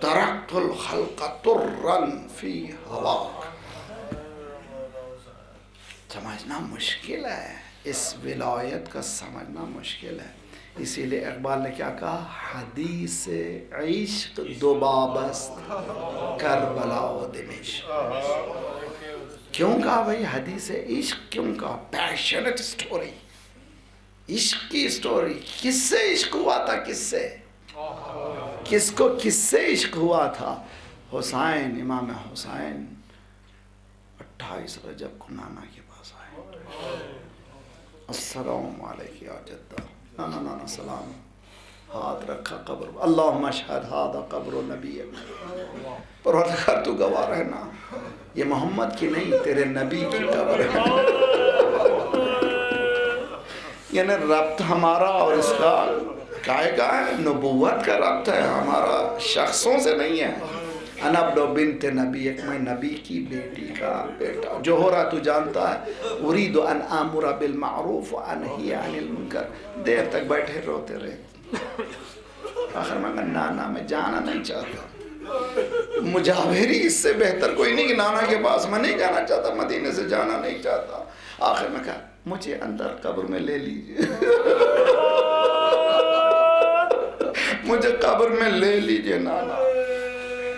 ترکت الخلق طرا فی ہواک. سمجھنا مشکل ہے، اس ولایت کا سمجھنا مشکل ہے. اسی لیے اقبال نے کیا کہا؟ حدیث عشق دو بابست کربلا و دمشق. کیوں کہا بھائی حدیث عشق؟ کیوں کہا؟ پیشنٹ سٹوری، عشق کی سٹوری. کس سے عشق ہوا تھا؟ کس سے؟ کس کو کس سے عشق ہوا تھا؟ حسین، امام حسین 28 رجب کو نانا کے پاس آئے. السلام علیکم یا جدہ. نانا نانا سلام. ہاتھ رکھا قبر. اللہم اشہد ھذا قبر نبی. پروردگار تو گواہ رہنا یہ محمد کی نہیں تیرے نبی کی قبر ہے. یعنی ربط ہمارا اور اس کا کائے کا ہے، نبوت کا ربط ہے، ہمارا شخصوں سے نہیں ہے. انا ابن بنت نبی، ایک میں نبی کی بیٹی کا بیٹا. جو ہو رہا تو جانتا ہے. اريد ان امر بالمعروف وانهي عن المنکر. دیر تک بیٹھے روتے رہے. آخر میں نانا میں جانا نہیں چاہتا. مجاوری اس سے بہتر کوئی نہیں کہ نانا کے پاس میں نہیں جانا چاہتا، مدینے سے جانا نہیں چاہتا. آخر میں کہا مجھے اندر قبر میں لے لیجئے، مجھے قبر میں لے لیجئے نانا.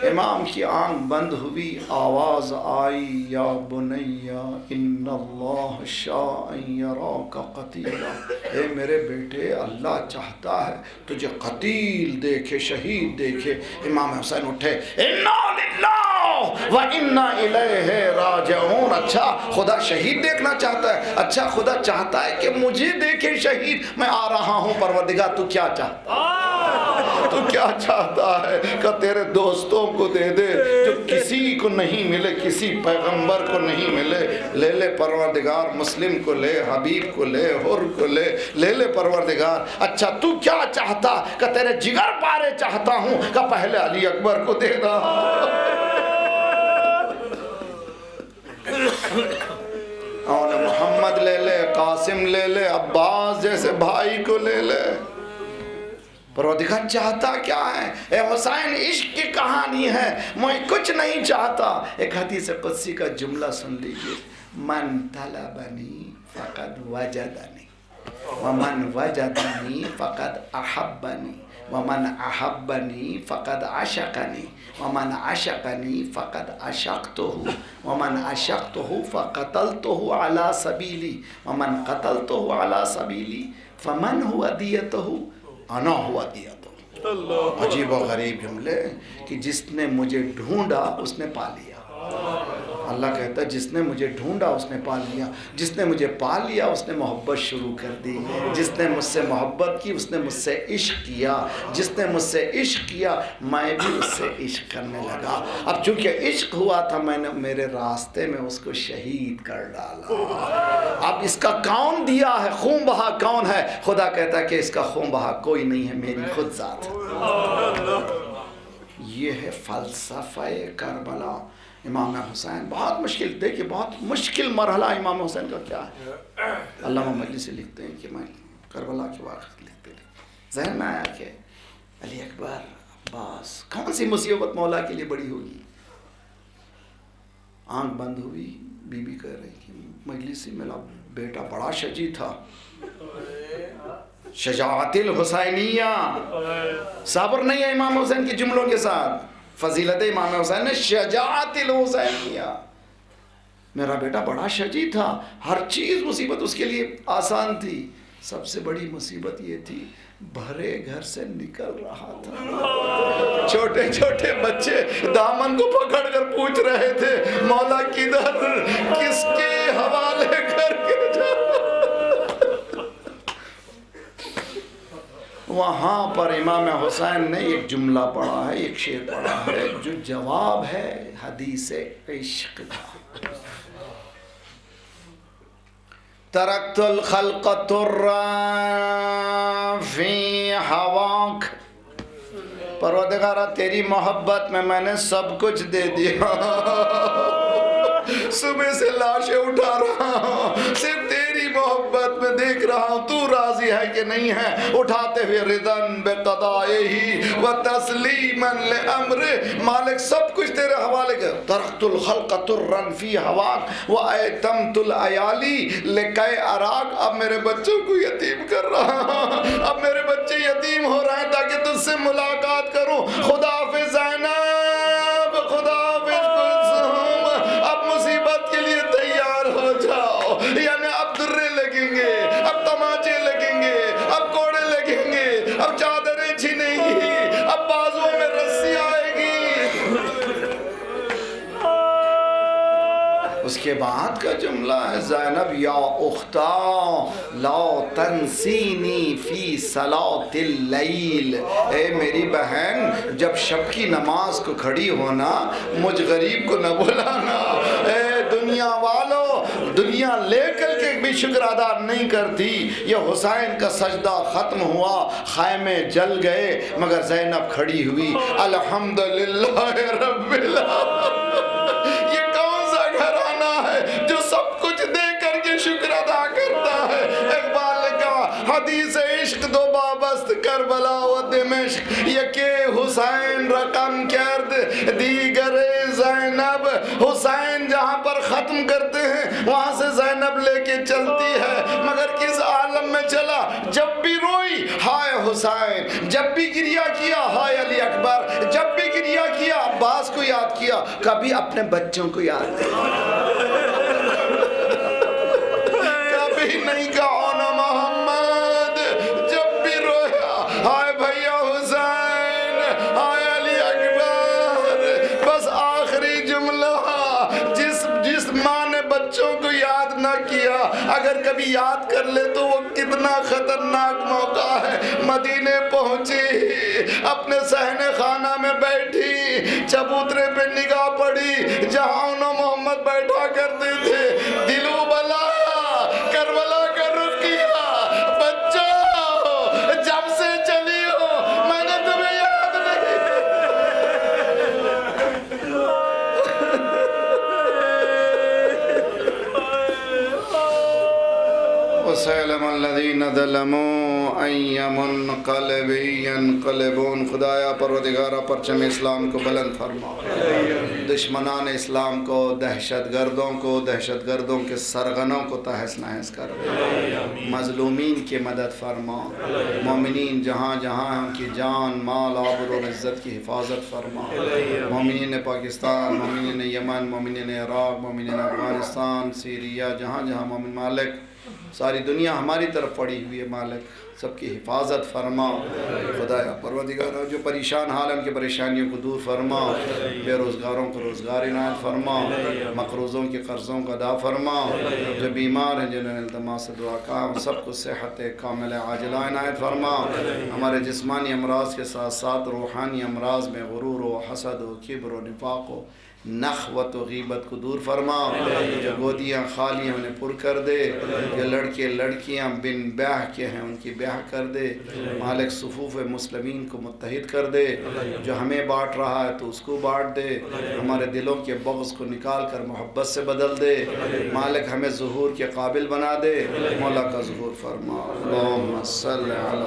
امام کی آنکھ بند ہوئی، آواز آئی یا بنیا ان اللہ شاء ان یراک قتیلا. اے میرے بیٹے اللہ چاہتا ہے تجھے قتیل دیکھے، شہید دیکھے. امام حسین اٹھے، انا للہ و انا الیہ راجعون. اچھا خدا شہید دیکھنا چاہتا ہے؟ اچھا خدا چاہتا ہے کہ مجھے دیکھے شہید؟ میں آ رہا ہوں پروردگار. تو کیا چاہتا ہے؟ تو کیا چاہتا ہے کہ تیرے دوستوں کو دے دے جو کسی کو نہیں ملے، کسی پیغمبر کو نہیں ملے. لے لے پروردگار، مسلم کو لے، حبیب کو لے، حر کو لے، لے لے پروردگار. اچھا تو کیا چاہتا کہ تیرے جگر پارے چاہتا ہوں کہ پہلے علی اکبر کو دے دا. اور محمد لے لے، قاسم لے لے، عباس جیسے بھائی کو لے لے. پروردگار چاہتا کیا ہے؟ اے حسین عشق کی کہانی ہے، میں کچھ نہیں چاہتا. ایک حدیث قدسی کا جملہ سن لیجئے، من طلبنی فقد وجدنی ومن وجدنی فقد احبنی ومن احبنی فقد عشقنی ومن عشقنی فقد عشقته ومن عشقته فقتلته على سبیلی ومن قتلته على سبیلی فمن هو دیته انا ہوا دیا. تو عجیب و غریب جملے کہ جس نے مجھے ڈھونڈا اس نے پا لیا. اللہ کہتا ہے جس نے مجھے ڈھونڈا اس نے پا لیا. جس نے مجھے پا لیا اس نے محبت شروع کر دی. جس نے مجھ سے محبت کی اس نے مجھ سے عشق کیا. جس نے مجھ سے عشق کیا میں بھی اس سے عشق کرنے لگا. اب چونکہ عشق ہوا تھا میں نے میرے راستے میں اس کو شہید کر ڈالا. اب اس کا کون دیا ہے؟ خون بہا کون ہے؟ خدا کہتا ہے کہ اس کا خون بہا کوئی نہیں ہے، میری خود ذات ہے. یہ ہے فلسفہ کربلا. امام حسین بہت مشکل، دیکھیے بہت مشکل مرحلہ امام حسین کا کیا ہے. علامہ مجلسی لکھتے ہیں کہ میں کربلا کے واقعہ لکھتے تھے، ذہن میں آیا کہ علی اکبر، عباس، کون سی مصیبت مولا کے لیے بڑی ہوگی. آنکھ بند ہوئی، بی بی کہہ رہی کہ مجلسی میرا بیٹا بڑا شجاع تھا. شجاعت الحسینیہ، صبر نہیں ہے امام حسین کی جملوں کے ساتھ. فضیلت امام حسین نے شجاعت الحسینیہ. میرا بیٹا بڑا شجاع تھا، ہر چیز مصیبت اس کے لیے آسان تھی. سب سے بڑی مصیبت یہ تھی بھرے گھر سے نکل رہا تھا. چھوٹے چھوٹے بچے دامن کو پکڑ کر پوچھ رہے تھے مولا کدھر، کس کے حوالے کر کے جا. وہاں پر امام حسین نے ایک جملہ پڑھا ہے، ایک شعر پڑھا ہے جو جواب ہے حدیث عشق کا. ترکت الخلق طرا فی ہواک. پروردگارہ تیری محبت میں نے سب کچھ دے دیا. صبح سے لاشیں اٹھا رہا ہوں، صرف تیری محبت میں دیکھ رہا ہوں تو راضی ہے کہ نہیں ہے. اٹھاتے ہوئے رضن بقضائه وتسلیما لامر. مالک سب کچھ تیرے حوالے کر. ترکت الخلق ترا فی ہواک وایتمت العیالی لکی اراک. اب میرے بچوں کو یتیم کر رہا ہوں, اب میرے بچے یتیم ہو رہے ہیں تاکہ تجھ سے ملاقات کروں. خدا حافظ زینب, خدا حافظ کلثوم. اب مصیبت کے لیے تیار ہو جاؤ. یعنی اب درے لگیں گے, اب تماچے لگیں گے, اب کوڑے لگیں گے, اب چادریں چھنیں گی, اب بازوؤں میں رسی آئے گی. اس کے بعد کا جملہ ہے زینب یا اختہ لا تنسینی فی صلاۃ اللیل. اے میری بہن جب شب کی نماز کو کھڑی ہونا مجھ غریب کو نہ بلانا. اے دنیا والو, دنیا لے کر کے بھی شکر ادا نہیں کرتی. یہ حسین کا سجدہ ختم ہوا, خیمے جل گئے, مگر زینب کھڑی ہوئی. الحمدللہ رب العالمین. یہ کون سا گھرانہ ہے جو سب کچھ دے کر کے شکر ادا کرتا ہے. اقبال نے کہا حدیث عشق دو بابست کربلا و دمشق, یکے حسین رقم کرد دیگر زینب. حسین جہاں پر ختم کرتے ہیں وہاں سے زینب لے کے چلتی ہے, مگر کس عالم میں چلا. جب بھی روئی ہائے حسین, جب بھی گریہ کیا ہائے علی اکبر, جب بھی گریہ کیا عباس کو یاد کیا, کبھی اپنے بچوں کو یاد کبھی نہیں کہا نا محمد. جب بھی رویا ہائے بھیا حسین, ہائے علی اکبر. بس آخری جملہ, جس ماں نے بچوں کو یاد نہ کیا اگر کبھی یاد کر لے تو وہ کتنا خطرناک موقع ہے. مدینے پہنچی, اپنے صحن خانہ میں بیٹھی, چبوترے پہ نگاہ پڑی جہاں انہوں محمد بیٹھا کرتے تھے. دلو بلایا, کربلا کا رخ کیا. بچوں جب سے چلی ہو میں نے تمہیں یاد نہیں. وسلم الذین ظلموا ای منقلب ینقلبون. خدایا پروردگارہ پرچم اسلام کو بلند فرما, دشمنان اسلام کو, دہشت گردوں کے سرغنوں کو تہس نہس کر دے. مظلومین کی مدد فرما, مومنین جہاں جہاں ان کی جان مال آبرو و عزت کی حفاظت فرما. مومنین پاکستان, مومنین یمن, مومنین عراق, مومنین افغانستان, سیریا, جہاں جہاں مومن مالک, ساری دنیا ہماری طرف پڑی ہوئی ہے مالک, سب کی حفاظت فرما. خدایا پروردگار جو پریشان حال ہیں ان کی پریشانیوں کو دور فرما, بے روزگاروں کو روزگار عنایت فرما, مقروضوں کے قرضوں کو ادا فرما, جو بیمار ہیں جنہوں نے التماس دعا کہا ان سب کو صحت کامل عاجلہ عنایت فرما. ہمارے جسمانی امراض کے ساتھ ساتھ روحانی امراض میں غرور و حسد و کبر و نفاق و نخوت و غیبت کو دور فرما. جو گودیاں خالی ہیں انہیں پر کر دے, جو لڑکے لڑکیاں بن بیاہ کے ہیں ان کی بیاہ کر دے. مالک صفوف مسلمین کو متحد کر دے, جو ہمیں بانٹ رہا ہے تو اس کو بانٹ دے. ہمارے دلوں کے بغض کو نکال کر محبت سے بدل دے. مالک ہمیں ظہور کے قابل بنا دے. مولا کا ظہور فرما. اللہم صلی علی